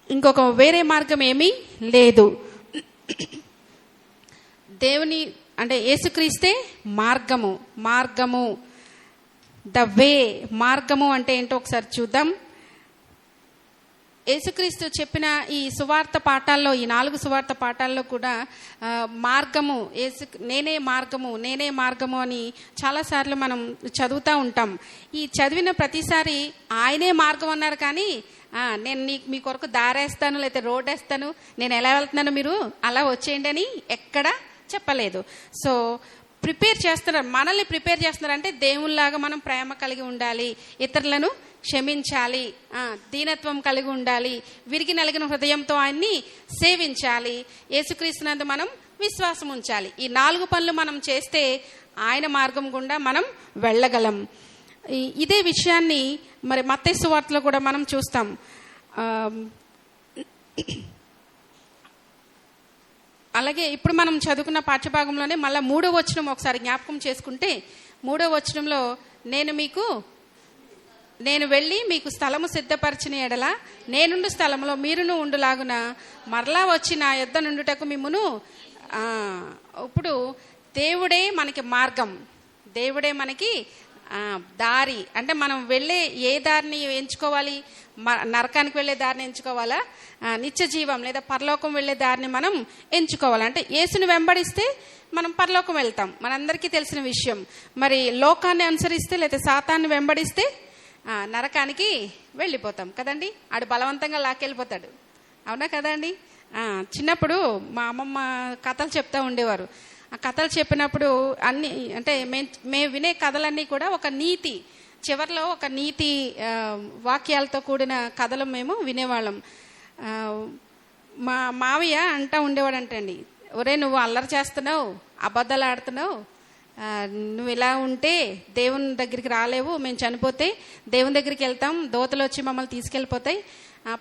ఇంకొక వేరే మార్గం ఏమీ లేదు. దేవుని అంటే యేసుక్రీస్తే మార్గము ద వే. మార్గము అంటే ఏంటో ఒకసారి చూద్దాం. యేసుక్రీస్తు చెప్పిన ఈ సువార్త పాఠాల్లో, ఈ 4 సువార్త పాఠాల్లో కూడా మార్గము, నేనే మార్గము అని చాలాసార్లు మనం చదువుతూ ఉంటాం. ఈ చదివిన ప్రతిసారి ఆయనే మార్గం అన్నారు, కానీ నేను మీ కొరకు దారేస్తాను, లేకపోతే రోడ్ వేస్తాను, నేను ఎలా వెళ్తున్నాను మీరు అలా వచ్చేయండి అని ఎక్కడా చెప్పలేదు. సో ప్రిపేర్ చేస్తున్నారు, మనల్ని ప్రిపేర్ చేస్తున్నారు. అంటే దేవుళ్ళలాగా మనం ప్రేమ కలిగి ఉండాలి, ఇతరులను క్షమించాలి, దీనత్వం కలిగి ఉండాలి, విరిగి నలిగిన హృదయంతో ఆయన్ని సేవించాలి, యేసుక్రీస్తునందు మనం విశ్వాసం ఉంచాలి. ఈ 4 పనులు మనం చేస్తే ఆయన మార్గం గుండా మనం వెళ్ళగలం. ఇదే విషయాన్ని మరి మత్తయి సువార్తలో కూడా మనం చూస్తాం. అలాగే ఇప్పుడు మనం చదువుకున్న పాఠ్యభాగంలోనే మళ్ళీ 3వ వచనం ఒకసారి జ్ఞాపకం చేసుకుంటే, 3వ వచనంలో నేను వెళ్ళి మీకు స్థలము సిద్ధపరిచిన ఎడల నేనుండు స్థలంలో మీరును ఉండులాగున మరలా వచ్చి నా యొద్ద నుండుటకు మిమ్మును. ఇప్పుడు దేవుడే మనకి మార్గం, దేవుడే మనకి దారి. అంటే మనం వెళ్ళే ఏ దారిని ఎంచుకోవాలి? నరకానికి వెళ్ళే దారిని ఎంచుకోవాలా, నిత్య జీవం లేదా పరలోకం వెళ్ళే దారిని మనం ఎంచుకోవాలి. అంటే యేసుని వెంబడిస్తే మనం పరలోకం వెళ్తాం, మనందరికీ తెలిసిన విషయం. మరి లోకాన్ని అనుసరిస్తే లేదా సాతాన్ని వెంబడిస్తే నరకానికి వెళ్ళిపోతాం కదండి. ఆడు బలవంతంగా లాక్కెళ్ళిపోతాడు, అవునా కదండి. చిన్నప్పుడు మా అమ్మమ్మ కథలు చెప్తా ఉండేవారు. ఆ కథలు చెప్పినప్పుడు అన్ని అంటే మేము వినే కథలన్నీ కూడా ఒక నీతి, చివరిలో ఒక నీతి వాక్యాలతో కూడిన కథలు మేము వినేవాళ్ళం. మా మావయ్య అంటూ ఉండేవాడంటండి, ఒరే నువ్వు అల్లరి చేస్తున్నావు, అబద్ధాలు ఆడుతున్నావు, నువ్వు ఇలా ఉంటే దేవుని దగ్గరికి రాలేవు, మేము చనిపోతే దేవుని దగ్గరికి వెళ్తాం, దోతలు వచ్చి మమ్మల్ని తీసుకెళ్ళిపోతాయి,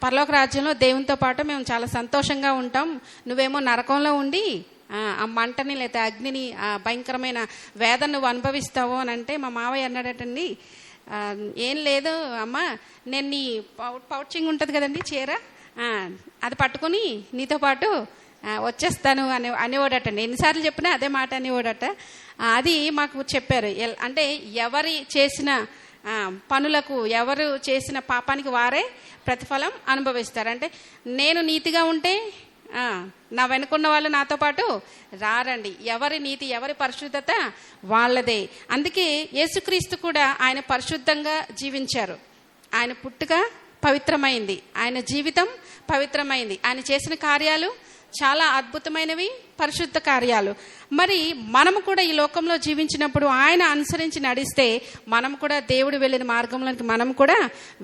పరలోక రాజ్యంలో దేవునితో పాటు మేము చాలా సంతోషంగా ఉంటాం, నువ్వేమో నరకంలో ఉండి ఆ మంటని లేదా అగ్నిని, ఆ భయంకరమైన వేదన నువ్వు అనుభవిస్తావు అని అంటే మా మావయ్య అన్నాడటండి, ఏం లేదు అమ్మ, నేను నీ పౌచింగ్ ఉంటుంది కదండి చీర, అది పట్టుకుని నీతో పాటు వచ్చేస్తాను అనేవాడటండి. ఎన్నిసార్లు చెప్పినా అదే మాట అనేవాడట. అది మాకు చెప్పారు. అంటే ఎవరి చేసిన పనులకు, ఎవరు చేసిన పాపానికి వారే ప్రతిఫలం అనుభవిస్తారు. అంటే నేను నీతిగా ఉంటే నా వెనుకున్న వాళ్ళు నాతో పాటు రారండి. ఎవరి నీతి, ఎవరి పరిశుద్ధత వాళ్ళదే. అందుకే యేసుక్రీస్తు కూడా ఆయన పరిశుద్ధంగా జీవించారు. ఆయన పుట్టుక పవిత్రమైంది, ఆయన జీవితం పవిత్రమైంది, ఆయన చేసిన కార్యాలు చాలా అద్భుతమైనవి, పరిశుద్ధ కార్యాలు. మరి మనము కూడా ఈ లోకంలో జీవించినప్పుడు ఆయన అనుసరించి నడిస్తే మనం కూడా దేవుడు వెళ్ళిన మార్గంలోకి మనం కూడా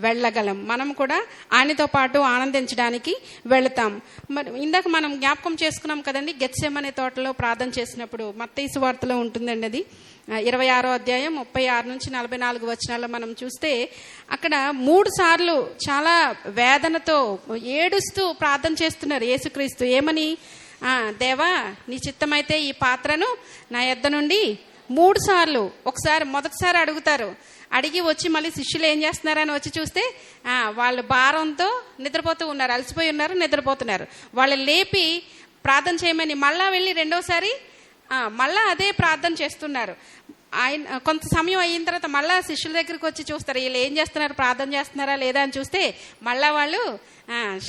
వెళ్ళగలం, మనం కూడా ఆయనతో పాటు ఆనందించడానికి వెళతాం. మరి ఇందాక మనం జ్ఞాపకం చేసుకున్నాం కదండి, గెత్సెమనే తోటలో ప్రార్థన చేసినప్పుడు, మత్తయి సువార్తలో ఉంటుందండి అది, 26వ అధ్యాయం 36 నుంచి 44 వచనాల్లో మనం చూస్తే అక్కడ 3 సార్లు చాలా వేదనతో ఏడుస్తూ ప్రార్థన చేస్తున్నారు యేసుక్రీస్తు. ఏమని? దేవా నీ చిత్తమైతే ఈ పాత్రను నా యొద్ద నుండి 3 సార్లు, ఒకసారి మొదటిసారి అడుగుతారు, అడిగి వచ్చి మళ్ళీ శిష్యులు ఏం చేస్తున్నారని వచ్చి చూస్తే వాళ్ళు భారంతో నిద్రపోతూ ఉన్నారు, అలసిపోయి ఉన్నారు, నిద్రపోతున్నారు. వాళ్ళు లేపి ప్రార్థన చేయమని మళ్ళా వెళ్ళి రెండోసారి మళ్ళా అదే ప్రార్థన చేస్తున్నారు. ఆయన కొంత సమయం అయిన తర్వాత మళ్ళా శిష్యుల దగ్గరికి వచ్చి చూస్తారు, వీళ్ళు ఏం చేస్తున్నారు, ప్రార్థన చేస్తున్నారా లేదా అని చూస్తే మళ్ళా వాళ్ళు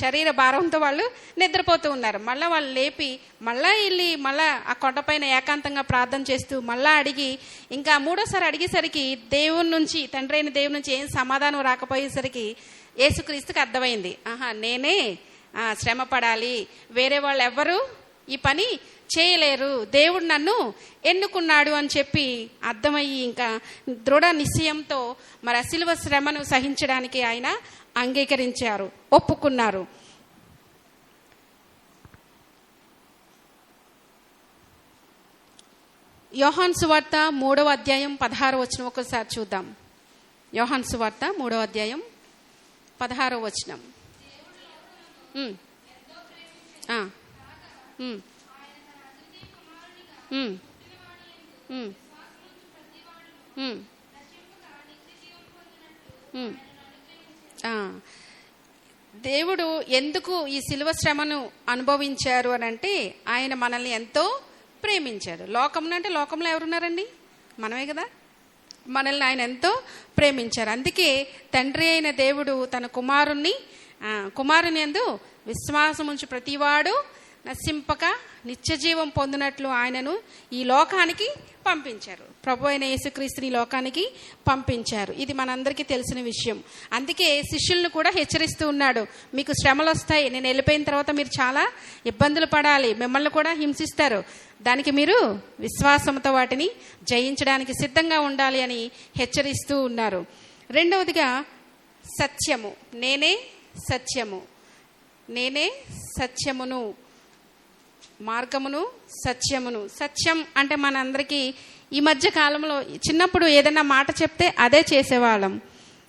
శరీర భారంతో వాళ్ళు నిద్రపోతూ ఉన్నారు. మళ్ళీ వాళ్ళు లేపి మళ్ళా వెళ్ళి మళ్ళా ఆ కొండపైన ఏకాంతంగా ప్రార్థన చేస్తూ మళ్ళా అడిగి, ఇంకా 3వసారి అడిగేసరికి దేవుని నుంచి, తండ్రి అయిన దేవుని నుంచి ఏం సమాధానం రాకపోయేసరికి యేసుక్రీస్తుకి అర్థమైంది, నేనే శ్రమ పడాలి, వేరే వాళ్ళు ఎవ్వరూ ఈ పని చేయలేరు, దేవుడు నన్ను ఎన్నుకున్నాడు అని చెప్పి అర్థమయ్యి ఇంకా దృఢ నిశ్చయంతో మరి శిలువ శ్రమను సహించడానికి ఆయన అంగీకరించారు, ఒప్పుకున్నారు. యోహాను సువార్త 3వ అధ్యాయం 16వ వచనం ఒకసారి చూద్దాం. యోహాను సువార్త 3వ అధ్యాయం 16వ వచనం. దేవుడు ఎందుకు ఈ శిలువ శ్రమను అనుభవించారు అని అంటే ఆయన మనల్ని ఎంతో ప్రేమించాడు. లోకంలో అంటే లోకంలో ఎవరున్నారండి? మనమే కదా. మనల్ని ఆయన ఎంతో ప్రేమించారు. అందుకే తండ్రి అయిన దేవుడు తన కుమారుని యందు విశ్వాసం ఉంచి ప్రతివాడు నశింపక నిత్య జీవం పొందినట్లు ఆయనను ఈ లోకానికి పంపించారు. ప్రభు అయిన యేసుక్రీస్తుని ఈ లోకానికి పంపించారు. ఇది మనందరికీ తెలిసిన విషయం. అందుకే శిష్యులను కూడా హెచ్చరిస్తూ ఉన్నాడు, మీకు శ్రమలు వస్తాయి, నేను వెళ్ళిపోయిన తర్వాత మీరు చాలా ఇబ్బందులు పడాలి, మిమ్మల్ని కూడా హింసిస్తారు, దానికి మీరు విశ్వాసంతో వాటిని జయించడానికి సిద్ధంగా ఉండాలి అని హెచ్చరిస్తూ ఉన్నారు. రెండవదిగా సత్యము. నేనే సత్యమును, మార్గమును, సత్యమును. సత్యం అంటే మనందరికీ ఈ మధ్య కాలంలో చిన్నప్పుడు ఏదైనా మాట చెప్తే అదే చేసేవాళ్ళం,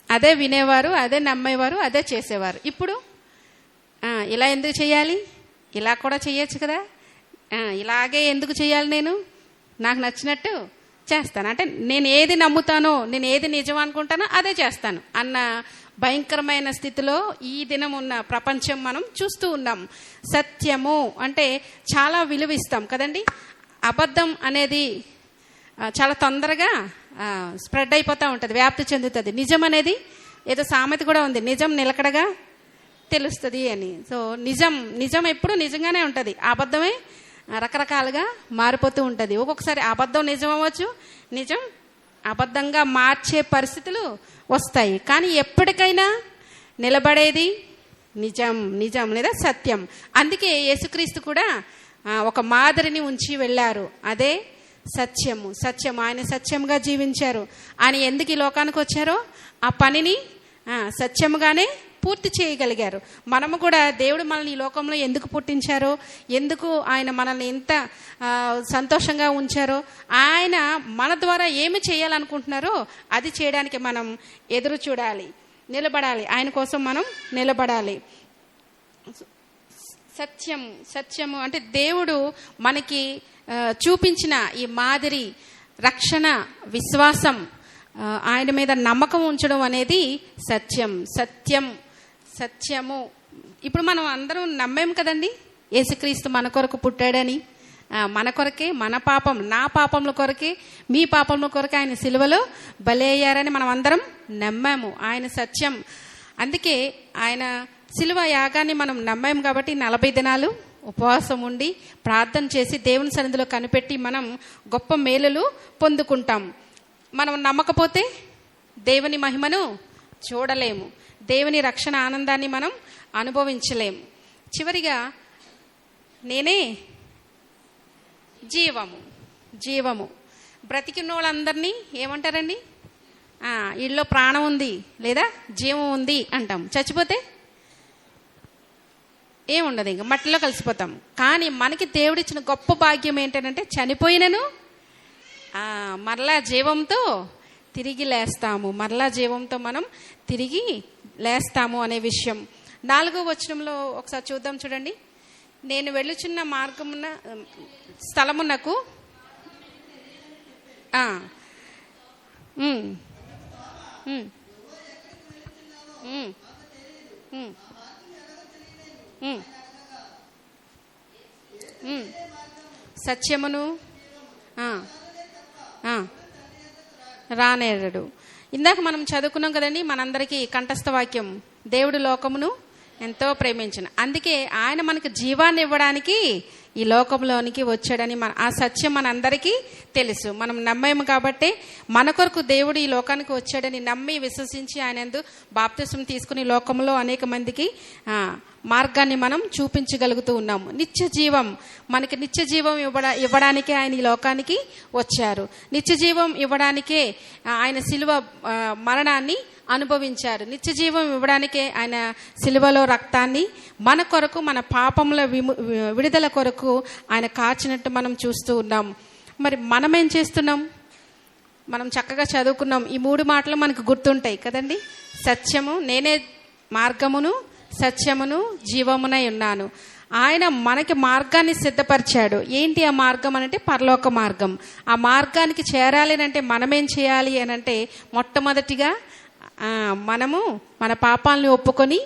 అదే వినేవారు, అదే నమ్మేవారు, అదే చేసేవారు. ఇప్పుడు ఇలా ఎందుకు చేయాలి, ఇలా కూడా చేయొచ్చు కదా, ఇలాగే ఎందుకు చేయాలి, నేను నాకు నచ్చినట్టు చేస్తాను, అంటే నేను ఏది నమ్ముతానో, నేను ఏది నిజం అనుకుంటానో అదే చేస్తాను అన్న భయంకరమైన స్థితిలో ఈ దినం ఉన్న ప్రపంచం మనం చూస్తూ ఉన్నాం. సత్యము అంటే చాలా విలువిస్తాం కదండి. అబద్ధం అనేది చాలా తొందరగా స్ప్రెడ్ అయిపోతూ ఉంటుంది, వ్యాప్తి చెందుతుంది. నిజం అనేది ఏదో సామెత కూడా ఉంది, నిజం నిలకడగా తెలుస్తుంది అని. సో నిజం ఎప్పుడు నిజంగానే ఉంటుంది, అబద్ధమే రకరకాలుగా మారిపోతూ ఉంటుంది. ఒక్కొక్కసారి అబద్ధం నిజం అవ్వచ్చు, నిజం అబద్ధంగా మార్చే పరిస్థితులు వస్తాయి. కానీ ఎప్పటికైనా నిలబడేది నిజం లేదా సత్యం. అందుకే యేసుక్రీస్తు కూడా ఒక మాదిరిని ఉంచి వెళ్ళారు, అదే సత్యము. ఆయన సత్యంగా జీవించారు. ఆయన ఎందుకు ఈ లోకానికి వచ్చారో ఆ పనిని సత్యముగానే పూర్తి చేయగలిగారు. మనము కూడా దేవుడు మనల్ని ఈ లోకంలో ఎందుకు పుట్టించారో, ఎందుకు ఆయన మనల్ని ఎంత సంతోషంగా ఉంచారో, ఆయన మన ద్వారా ఏమి చేయాలనుకుంటున్నారో అది చేయడానికి మనం ఎదురు చూడాలి, నిలబడాలి. ఆయన కోసం మనం నిలబడాలి. సత్యము అంటే దేవుడు మనకి చూపించిన ఈ మాదిరి, రక్షణ, విశ్వాసం, ఆయన మీద నమ్మకం ఉంచడం అనేది సత్యము. ఇప్పుడు మనం అందరం నమ్మేం కదండి, యేసుక్రీస్తు మన కొరకు పుట్టాడని, మన కొరకే, మన పాపం, నా పాపముల కొరకే, మీ పాపముల కొరకే ఆయన సిలువలో బలయ్యారని మనం అందరం నమ్మాము. ఆయన సత్యం. అందుకే ఆయన సిలువ యాగాన్ని మనం నమ్మాము కాబట్టి 40 దినాలు ఉపవాసం ఉండి ప్రార్థన చేసి దేవుని సన్నిధిలో కనిపెట్టి మనం గొప్ప మేలులు పొందుకుంటాం. మనం నమ్మకపోతే దేవుని మహిమను చూడలేము, దేవుని రక్షణ ఆనందాన్ని మనం అనుభవించలేము. చివరిగా నేనే జీవము. బ్రతికిన వాళ్ళందరినీ ఏమంటారండి, వీళ్ళలో ప్రాణం ఉంది లేదా జీవం ఉంది అంటాం. చచ్చిపోతే ఏముండదు, ఇంకా మట్టిలో కలిసిపోతాం. కానీ మనకి దేవుడిచ్చిన గొప్ప భాగ్యం ఏంటంటే చనిపోయినను మరలా జీవంతో తిరిగి లేస్తాము, మరలా జీవంతో మనం తిరిగి లేస్తాము అనే విషయం. 4వ వచనంలో ఒకసారి చూద్దాం, చూడండి. నేను వెళ్ళుచున్న మార్గమున స్థలమునకు సత్యమును రానేరడు. ఇందాక మనం చదువుకున్నాం కదండి, మనందరికీ కంఠస్థ వాక్యం, దేవుడు లోకమును ఎంతో ప్రేమించిన, అందుకే ఆయన మనకు జీవాన్ని ఇవ్వడానికి ఈ లోకంలోనికి వచ్చాడని ఆ సత్యం మనందరికీ తెలుసు. మనం నమ్మేము కాబట్టి మన కొరకు దేవుడు ఈ లోకానికి వచ్చాడని నమ్మి విశ్వసించి ఆయన యందు బాప్తిసం తీసుకుని లోకంలో అనేక మందికి మార్గాన్ని మనం చూపించగలుగుతూ ఉన్నాము. మనకి నిత్య జీవం ఇవ్వడానికే ఆయన ఈ లోకానికి వచ్చారు. నిత్య జీవం ఇవ్వడానికే ఆయన సిలువ మరణాన్ని అనుభవించారు. నిత్య జీవం ఇవ్వడానికే ఆయన సిలువలో రక్తాన్ని మన కొరకు, మన పాపముల విడుదల కొరకు ఆయన కార్చినట్టు మనం చూస్తూ ఉన్నాం. మరి మనం ఏం చేస్తున్నాం? మనం చక్కగా చదువుకున్నాం, ఈ 3 మాటలు మనకు గుర్తుంటాయి కదండి. సత్యము, నేనే మార్గమును, సత్యమును, జీవమునై ఉన్నాను. ఆయన మనకి మార్గాన్ని సిద్ధపరిచాడు. ఏంటి ఆ మార్గం అంటే పరలోక మార్గం. ఆ మార్గానికి చేరాలి అంటే మనమేం చేయాలి అని అంటే, మొట్టమొదటిగా మనము మన పాపాలని ఒప్పుకొని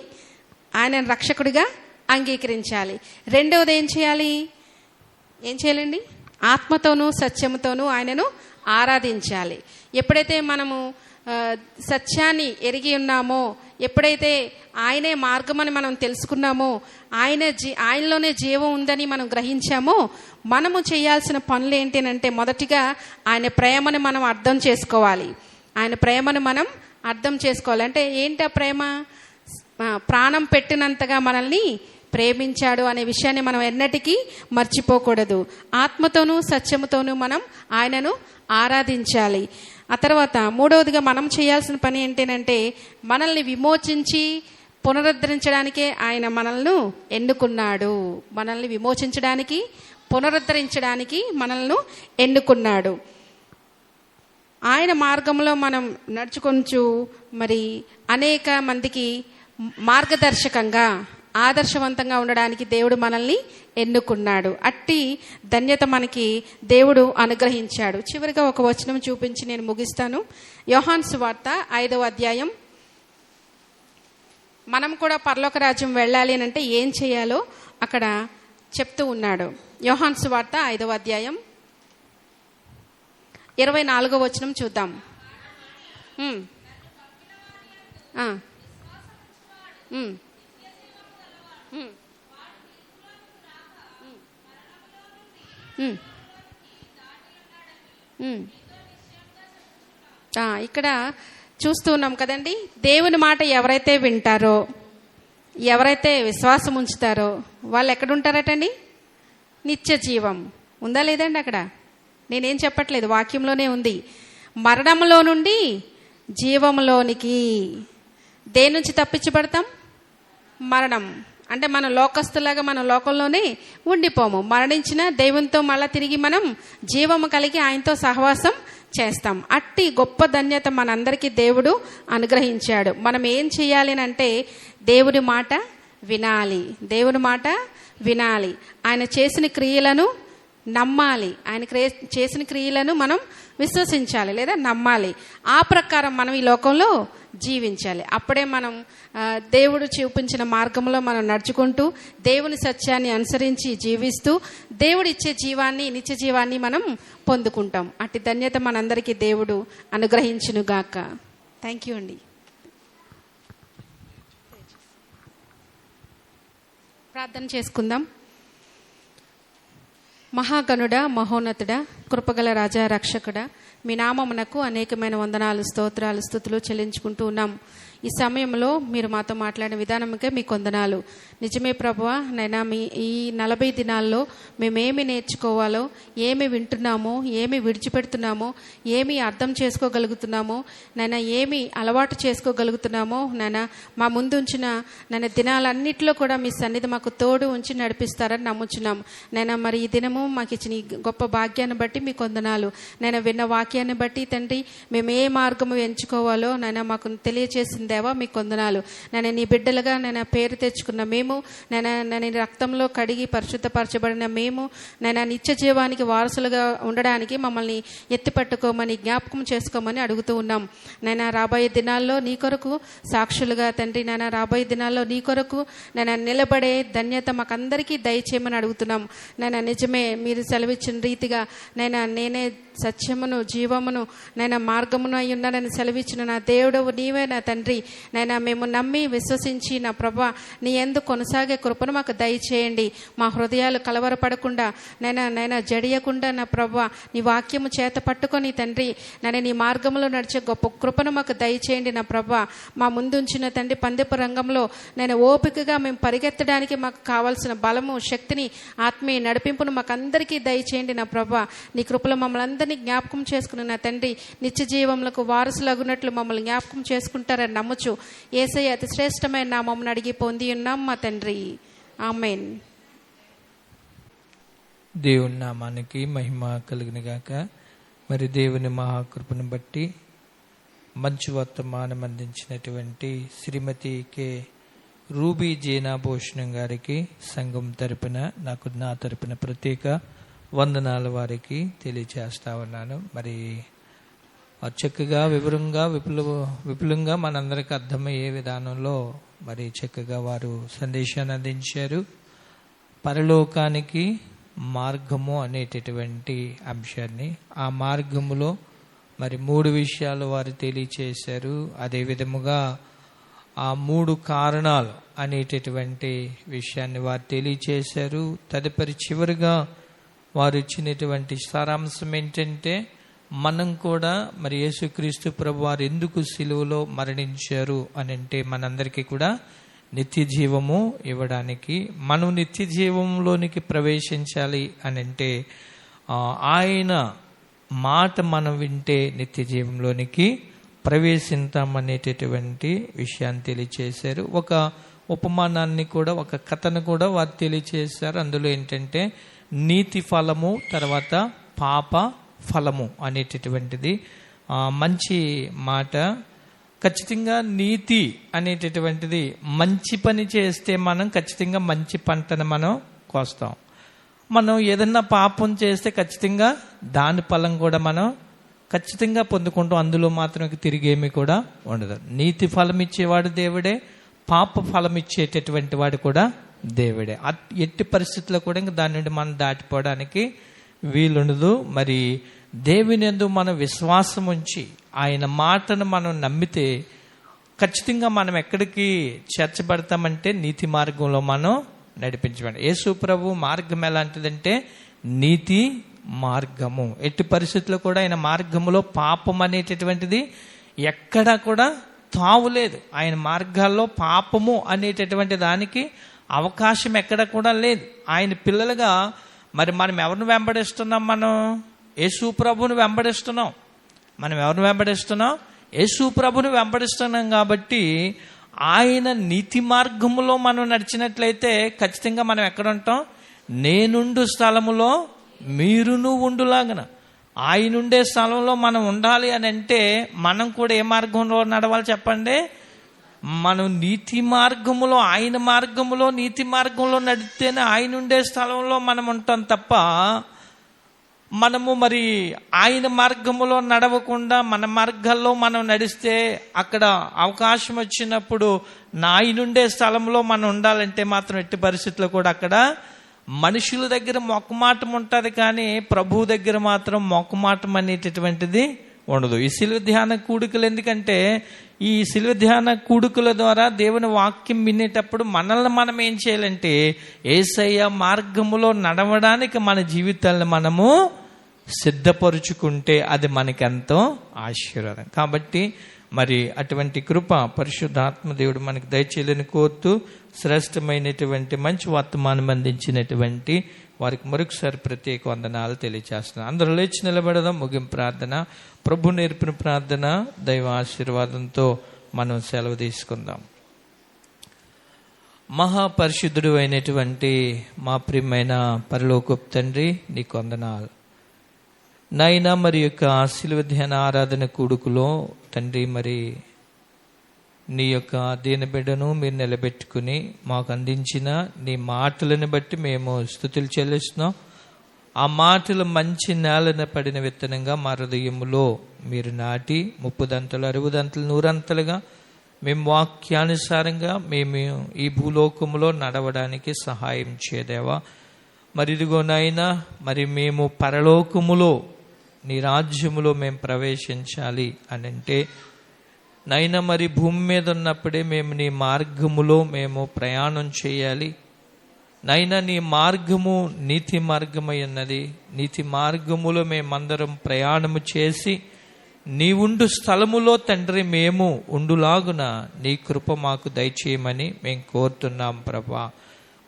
ఆయన రక్షకుడిగా అంగీకరించాలి. రెండవది ఏం చేయాలండి? ఆత్మతోనూ సత్యముతోనూ ఆయనను ఆరాధించాలి. ఎప్పుడైతే మనము సత్యాన్ని ఎరిగి ఉన్నామో, ఎప్పుడైతే ఆయనే మార్గమని మనం తెలుసుకున్నామో, ఆయనలోనే జీవం ఉందని మనం గ్రహించామో, మనము చేయాల్సిన పనులు ఏంటంటే మొదటిగా ఆయన ప్రేమను మనం అర్థం చేసుకోవాలి. ఆయన ప్రేమను మనం అర్థం చేసుకోవాలి. అంటే ఏంటి ఆ ప్రేమ? ప్రాణం పెట్టినంతగా మనల్ని ప్రేమించాడు అనే విషయాన్ని మనం ఎన్నటికీ మర్చిపోకూడదు. ఆత్మతోనూ సత్యముతోనూ మనం ఆయనను ఆరాధించాలి. ఆ తర్వాత మూడవదిగా మనం చేయాల్సిన పని ఏంటంటే మనల్ని విమోచించి పునరుద్ధరించడానికే ఆయన మనల్ని ఎన్నుకున్నాడు. మనల్ని విమోచించడానికి, పునరుద్ధరించడానికి మనల్ని ఎన్నుకున్నాడు. ఆయన మార్గంలో మనం నడుచుకొంచు మరి అనేక మందికి మార్గదర్శకంగా, ఆదర్శవంతంగా ఉండడానికి దేవుడు మనల్ని ఎన్నుకున్నాడు. అట్టి ధన్యత మనకి దేవుడు అనుగ్రహించాడు. చివరిగా ఒక వచనం చూపించి నేను ముగిస్తాను. యోహాను సువార్త 5వ అధ్యాయం. మనం కూడా పరలోక రాజ్యం వెళ్ళాలి అంటే ఏం చేయాలో అక్కడ చెప్తూ ఉన్నాడు. యోహాను సువార్త 5వ అధ్యాయం 24వ వచనం చూద్దాం. ఇక్కడ చూస్తూ ఉన్నాం కదండి. దేవుని మాట ఎవరైతే వింటారో, ఎవరైతే విశ్వాసం ఉంచుతారో వాళ్ళు ఎక్కడుంటారటండి? నిత్య జీవం. ఉందా లేదండి? అక్కడ నేనేం చెప్పట్లేదు, వాక్యంలోనే ఉంది. మరణంలో నుండి జీవంలోనికి. దేని నుంచి తప్పించబడతాం? మరణం. అంటే మనం లోకస్తులాగా మనం లోకంలోనే ఉండిపోము. మరణించిన దేవునితో మళ్ళా తిరిగి మనం జీవము కలిగి ఆయనతో సహవాసం చేస్తాం. అట్టి గొప్ప ధన్యత మనందరికీ దేవుడు అనుగ్రహించాడు. మనం ఏం చేయాలి అంటే దేవుని మాట వినాలి. దేవుని మాట వినాలి. ఆయన చేసిన క్రియలను నమ్మాలి. ఆయన చేసిన క్రియలను మనం విశ్వసించాలి లేదా నమ్మాలి. ఆ ప్రకారం మనం ఈ లోకంలో జీవించాలి. అప్పుడే మనం దేవుడు చూపించిన మార్గంలో మనం నడుచుకుంటూ దేవుని సత్యాన్ని అనుసరించి జీవిస్తూ దేవుడిచ్చే జీవాన్ని, నిత్య జీవాన్ని మనం పొందుకుంటాం. అట్టి ధన్యత మనందరికీ దేవుడు అనుగ్రహించునుగాక. థ్యాంక్ యూ అండి. ప్రార్థన చేసుకుందాం. మహాగణుడా, మహోన్నతుడా, కృపగల రాజా, రక్షకుడా, మీ నామమునకు అనేకమైన వందనాలు, స్తోత్రాలు, స్తుతులు చెల్లించుకుంటూ ఉన్నాం. ఈ సమయంలో మీరు మాతో మాట్లాడిన విధానంకే మీకు వందనాలు. నిజమే ప్రభువా, నైనా మీ ఈ 40 దినాల్లో మేమేమి నేర్చుకోవాలో, ఏమి వింటున్నామో, ఏమి విడిచిపెడుతున్నామో, ఏమి అర్థం చేసుకోగలుగుతున్నామో, నైనా ఏమి అలవాటు చేసుకోగలుగుతున్నామో, నైనా మా ముందు ఉంచిన నైనా దినాలన్నింటిలో కూడా మీ సన్నిధి మాకు తోడు ఉంచి నడిపిస్తారని నమ్ముచున్నాం. నైనా మరి ఈ దినము మాకు ఇచ్చిన ఈ గొప్ప భాగ్యాన్ని బట్టి మీకు వందనాలు. నైనా విన్న వాక్యాన్ని బట్టి తండ్రి మేము ఏ మార్గము ఎంచుకోవాలో నైనా మాకు తెలియచేసింది దేవా, మీకు వందనాలు. నేను నీ బిడ్డలుగా నేను పేరు తెచ్చుకున్న మేము, నేను రక్తంలో కడిగి పరిశుద్ధపరచబడిన మేము, నేను నిత్య జీవానికి వారసులుగా ఉండడానికి మమ్మల్ని ఎత్తిపట్టుకోమని, జ్ఞాపకం చేసుకోమని అడుగుతూ ఉన్నాం. నేను రాబోయే దినాల్లో నీ కొరకు సాక్షులుగా తండ్రి, నేను రాబోయే దినాల్లో నీ కొరకు నేను నిలబడే ధన్యత మాకందరికీ దయచేయమని అడుగుతున్నాం. నేను నిజమే మీరు సెలవిచ్చిన రీతిగా నేనే సత్యమును, జీవమును, నేను మార్గమును అయి ఉన్నానని సెలవిచ్చిన నా దేవుడవు నీవే నా తండ్రి. నైనా మేము నమ్మి విశ్వసించి నా ప్రభా నీ యందు కొనసాగే కృపను మాకు దయచేయండి. మా హృదయాలు కలవరపడకుండా నైనా జడియకుండా నా ప్రభా నీ వాక్యము చేత పట్టుకొని తండ్రి నన్ను నీ మార్గంలో నడిచే గొప్ప కృపను మాకు దయచేయండి నా ప్రభా. మా ముందుంచిన తండ్రి పందెపు రంగంలో నేను ఓపికగా మేము పరిగెత్తడానికి మాకు కావాల్సిన బలము, శక్తిని, ఆత్మీయ నడిపింపును మాకు అందరికీ దయచేయండి నా ప్రభా. నీ కృపలో మమ్మల్ని అందరినీ జ్ఞాపకం చేసుకుని నా తండ్రి నిత్య జీవములకు వారసులగునట్లు మమ్మల్ని జ్ఞాపకం చేసుకుంటారని నమ్ముచు యేసయ్య అతి శ్రేష్టమైన నామమును అడిగి పొంది ఉన్నాం మా తండ్రి. ఆమేన్. దేవుని నామానికి మహిమ కలుగును గాక. మరి దేవుని మహాకృపను బట్టి మంచి వర్తమానం అందించినటువంటి శ్రీమతి కె రూబీ జీనాభూషణం గారికి సంఘం తరపున నా తరపున ప్రత్యేక వందనాలు వారికి తెలియచేస్తా ఉన్నాను. మరి చక్కగా విపులంగా మనందరికి అర్థమయ్యే విధానంలో మరి చక్కగా వారు సందేశాన్ని అందించారు. పరలోకానికి మార్గము అనేటటువంటి అంశాన్ని. ఆ మార్గములో మరి 3 విషయాలు వారు తెలియచేశారు. అదే విధముగా ఆ 3 కారణాలు అనేటటువంటి విషయాన్ని వారు తెలియచేశారు. తదుపరి చివరిగా వారు ఇచ్చినటువంటి సారాంశం ఏంటంటే, మనం కూడా మరి యేసుక్రీస్తు ప్రభు వారు ఎందుకు సిలువలో మరణించారు అని అంటే, మనందరికీ కూడా నిత్య జీవము ఇవ్వడానికి. మనం నిత్య జీవంలోనికి ప్రవేశించాలి అని అంటే ఆయన మాట మనం వింటే నిత్య జీవంలోనికి ప్రవేశింతామనేటటువంటి విషయాన్ని తెలియచేశారు. ఒక ఉపమానాన్ని కూడా, ఒక కథను కూడా వారు తెలియచేశారు. అందులో ఏంటంటే నీతి ఫలము, తర్వాత పాప ఫలము అనేటటువంటిది మంచి మాట. ఖచ్చితంగా నీతి అనేటటువంటిది, మంచి పని చేస్తే మనం ఖచ్చితంగా మంచి పంటను మనం కోస్తాం. మనం ఏదన్నా పాపం చేస్తే ఖచ్చితంగా దాని ఫలం కూడా మనం ఖచ్చితంగా పొందుకుంటాం. అందులో మాత్రం తిరిగేమి కూడా ఉండదు. నీతి ఫలం ఇచ్చేవాడు దేవుడే, పాప ఫలం ఇచ్చేటటువంటి వాడు కూడా దేవుడే. ఎట్టి పరిస్థితుల్లో కూడా ఇంకా దాని నుండి మనం దాటిపోవడానికి వీలుండదు. మరి దేవుని యందు మనం విశ్వాసం ఉంచి ఆయన మాటను మనం నమ్మితే ఖచ్చితంగా మనం ఎక్కడికి చేర్చబడతామంటే నీతి మార్గంలో మనం నడిపించబడి. యేసు ప్రభు మార్గం ఎలాంటిదంటే నీతి మార్గము. ఎట్టి పరిస్థితుల్లో కూడా ఆయన మార్గములో పాపం అనేటటువంటిది ఎక్కడా కూడా తావులేదు. ఆయన మార్గాల్లో పాపము అనేటటువంటి దానికి అవకాశం ఎక్కడ కూడా లేదు. ఆయన పిల్లలుగా మరి మనం ఎవరిని వెంబడిస్తున్నాం? మనం యేసు ప్రభుని వెంబడిస్తున్నాం. మనం ఎవరిని వెంబడిస్తున్నాం? యేసు ప్రభుని వెంబడిస్తున్నాం. కాబట్టి ఆయన నీతి మార్గములో మనం నడిచినట్లయితే ఖచ్చితంగా మనం ఎక్కడ ఉంటాం? నేనుండు స్థలములో మీరును ఉండులాగన. ఆయన ఉండే స్థలంలో మనం ఉండాలి అని అంటే మనం కూడా ఏ మార్గంలో నడవాలి చెప్పండి? మనం నీతి మార్గములో, ఆయన మార్గములో, నీతి మార్గంలో నడిస్తేనే ఆయన ఉండే స్థలంలో మనం ఉంటాం తప్ప మనము మరి ఆయన మార్గములో నడవకుండా మన మార్గాల్లో మనం నడిస్తే అక్కడ అవకాశం వచ్చినప్పుడు ఆయన ఉండే స్థలంలో మనం ఉండాలంటే మాత్రం ఎట్టి పరిస్థితుల్లో కూడా అక్కడ మనుషుల దగ్గర మొక్కమాటం ఉంటుంది, కానీ ప్రభువు దగ్గర మాత్రం మొక్కమాటం అనేటటువంటిది ఉండదు. ఈ శిలువ ధ్యాన కూడికలు ఎందుకంటే, ఈ శిలువ ధ్యాన కూడికల ద్వారా దేవుని వాక్యం వినేటప్పుడు మనల్ని మనం ఏం చేయాలంటే యేసయ్య మార్గములో నడవడానికి మన జీవితాలను మనము సిద్ధపరుచుకుంటే అది మనకెంతో ఆశీర్వాదం. కాబట్టి మరి అటువంటి కృప పరిశుద్ధాత్మ దేవుడు మనకు దయచేయాలని కోరుతూ శ్రేష్టమైనటువంటి మంచి వర్తమానం అందించినటువంటి వారికి మరొకసారి ప్రత్యేక వందనాలు తెలియజేస్తున్నాను. అందరూ లేచి నిలబడదాం. ముగింపు ప్రార్థన. ప్రభు నేర్పిన ప్రార్థన దైవ ఆశీర్వాదంతో మనం సెలవు తీసుకుందాం. మహాపరిశుద్ధుడు అయినటువంటి మా ప్రియమైన పరలోకపు తండ్రి, నీకు వందనాలు నాయనా. మరి యొక్క శిలువ ధ్యాన ఆరాధన కూడుకులో తండ్రి, మరి నీ యొక్క దీన బిడ్డను మీరు నిలబెట్టుకుని మాకు అందించిన నీ మాటలను బట్టి మేము స్తుతులు చెల్లిస్తున్నాం. ఆ మాటలు మంచి నేలన పడిన విత్తనంగా మా హృదయములో మీరు నాటి 30 దంతలు 60 దంతలు 100 అంతలుగా మేము వాక్యానుసారంగా మేము ఈ భూలోకములో నడవడానికి సహాయం చేయదేవా. మరి ఇదిగో నాయనా, మరి మేము పరలోకములో నీ రాజ్యములో మేము ప్రవేశించాలి అని అంటే నైనా మరి భూమి మీద ఉన్నప్పుడే మేము నీ మార్గములో మేము ప్రయాణం చేయాలి. నైనా నీ మార్గము నీతి మార్గమై ఉన్నది. నీతి మార్గములో మేమందరం ప్రయాణము చేసి నీ ఉండు స్థలములో తండ్రి మేము ఉండులాగున నీ కృప మాకు దయచేయమని మేము కోరుతున్నాం ప్రభా.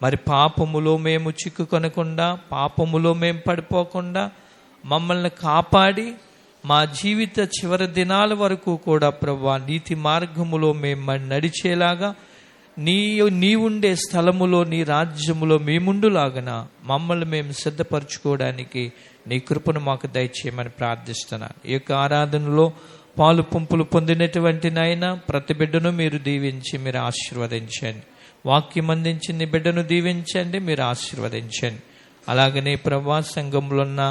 మరి పాపములో మేము చిక్కుకొనకుండా, పాపములో మేము పడిపోకుండా మమ్మల్ని కాపాడి మా జీవిత చివరి దినాల వరకు కూడా ప్రభా నీతి మార్గములో మేము నడిచేలాగా నీ ఉండే స్థలములో నీ రాజ్యములో మేముండులాగన మమ్మల్ని మేము సిద్ధపరచుకోవడానికి నీ కృపను మాకు దయచేయమని ప్రార్థిస్తున్నాను. ఈ యొక్క ఆరాధనలో పాలు పంపులు పొందినటువంటి నాయన ప్రతి బిడ్డను మీరు దీవించి మీరు ఆశీర్వదించండి. వాక్యం అందించి నీ బిడ్డను దీవించండి, మీరు ఆశీర్వదించండి. అలాగనే ప్రభా సంఘంలో ఉన్న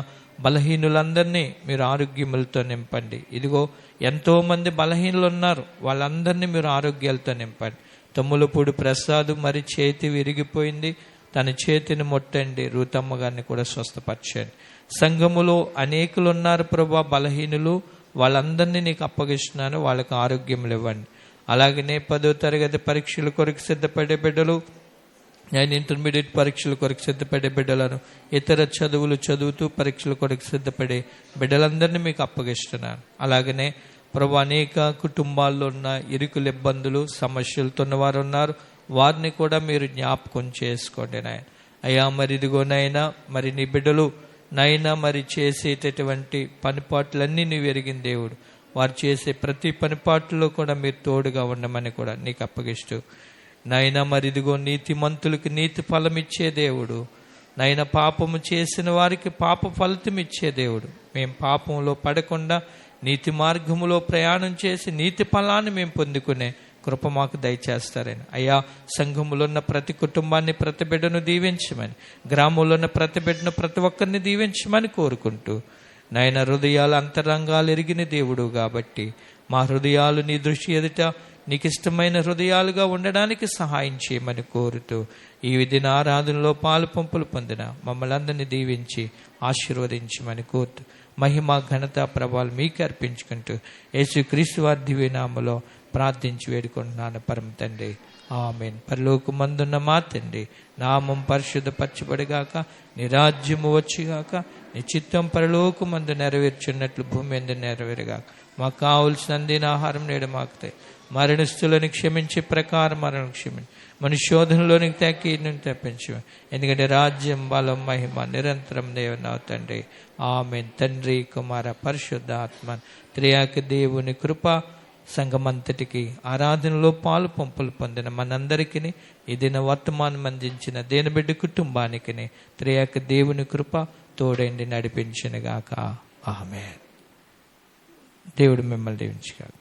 బలహీనులందరినీ మీరు ఆరోగ్యములతో నింపండి. ఇదిగో ఎంతోమంది బలహీనులు ఉన్నారు, వాళ్ళందరినీ మీరు ఆరోగ్యాలతో నింపండి. తమ్ములపూడి ప్రసాద్ మరి చేతి విరిగిపోయింది, తన చేతిని ముట్టండి. రూతమ్మ గారిని కూడా స్వస్థపరచండి. సంఘములో అనేకులు ఉన్నారు ప్రభా, బలహీనులు, వాళ్ళందరినీ నీకు అప్పగిస్తున్నాను. వాళ్ళకి ఆరోగ్యములు ఇవ్వండి. అలాగనే 10వ తరగతి పరీక్షల కొరకు సిద్ధపడే బిడ్డలు, ఇంటర్మీడియట్ పరీక్షల కొరకు సిద్ధపడే బిడ్డలను, ఇతర చదువులు చదువుతూ పరీక్షల కొరకు సిద్ధపడే బిడ్డలందరినీ మీకు అప్పగిస్తున్నాను. అలాగనే ప్రభు, అనేక కుటుంబాల్లో ఉన్న ఇరుకులు, ఇబ్బందులు, సమస్యలతో ఉన్నవారు ఉన్నారు. వారిని కూడా మీరు జ్ఞాపకం చేసుకోండి నాయన. అయ్యా మరి ఇదిగోనైనా మరి నీ బిడ్డలు నైనా మరి చేసేటటువంటి పనిపాట్లన్నీ నీవు ఎరిగిన దేవుడు. వారు చేసే ప్రతి పనిపాట్లో కూడా మీరు తోడుగా ఉండమని కూడా నీకు అప్పగిస్తూ, నైనా మరి ఇదిగో నీతిమంతులకి నీతి ఫలం ఇచ్చే దేవుడు, నైనా పాపము చేసిన వారికి పాప ఫలితం ఇచ్చే దేవుడు. మేము పాపంలో పడకుండా నీతి మార్గములో ప్రయాణం చేసి నీతి ఫలాన్ని మేము పొందుకునే కృప మాకు దయచేస్తారని. అయ్యా సంఘములో ఉన్న ప్రతి కుటుంబాన్ని, ప్రతి బిడ్డను దీవించమని, గ్రామంలో ఉన్న ప్రతి బిడ్డను, ప్రతి ఒక్కరిని దీవించమని కోరుకుంటూ, నాయన హృదయాల అంతరంగాలు ఎరిగిన దేవుడు కాబట్టి మా హృదయాలు నీ దృష్టి ఎదుట నీకు ఇష్టమైన హృదయాలుగా ఉండడానికి సహాయం చేయమని కోరుతూ, ఈ దిన ఆరాధనలో పాలు పంపులు పొందిన మమ్మల్ని అందరినీ దీవించి ఆశీర్వదించమని కోరుతూ, మహిమ ఘనత ప్రభావాలు మీకు అర్పించుకుంటూ యేసుక్రీస్తు వారి దివ్య నామములో ప్రార్థించి వేడుకుంటున్నాను పరమ తండ్రి, ఆమేన్. పరలోకమందున్న మా తండ్రి, నామం పరిశుద్ధపరచబడిగాక, నీ రాజ్యము వచ్చిగాక, నీ చిత్తం పరలోకమందు నెరవేర్చున్నట్లు భూమి మీద నెరవేరుగాక. మాకు కావలసిన ఆహారం నేడు మాకు మరణిస్తులను క్షమించే ప్రకారం మరణం క్షమించి, మన శోధనలోనికి తగ్గిని తప్పించు. ఎందుకంటే రాజ్యం, బలం, మహిమ నిరంతరం దేవుని తండ్రి, ఆమేన్. తండ్రి, కుమార, పరిశుద్ధ ఆత్మ త్రియాక దేవుని కృప సంఘమంతటికి, ఆరాధనలో పాలు పంపులు పొందిన మనందరికీ, ఈ దిన వర్తమానం అందించిన దేనిబిడ్డ కుటుంబానికి త్రియాక దేవుని కృప తోడైండి నడిపించునుగాక. ఆమేన్. దేవుడు మిమ్మల్ని దీవించుగాక.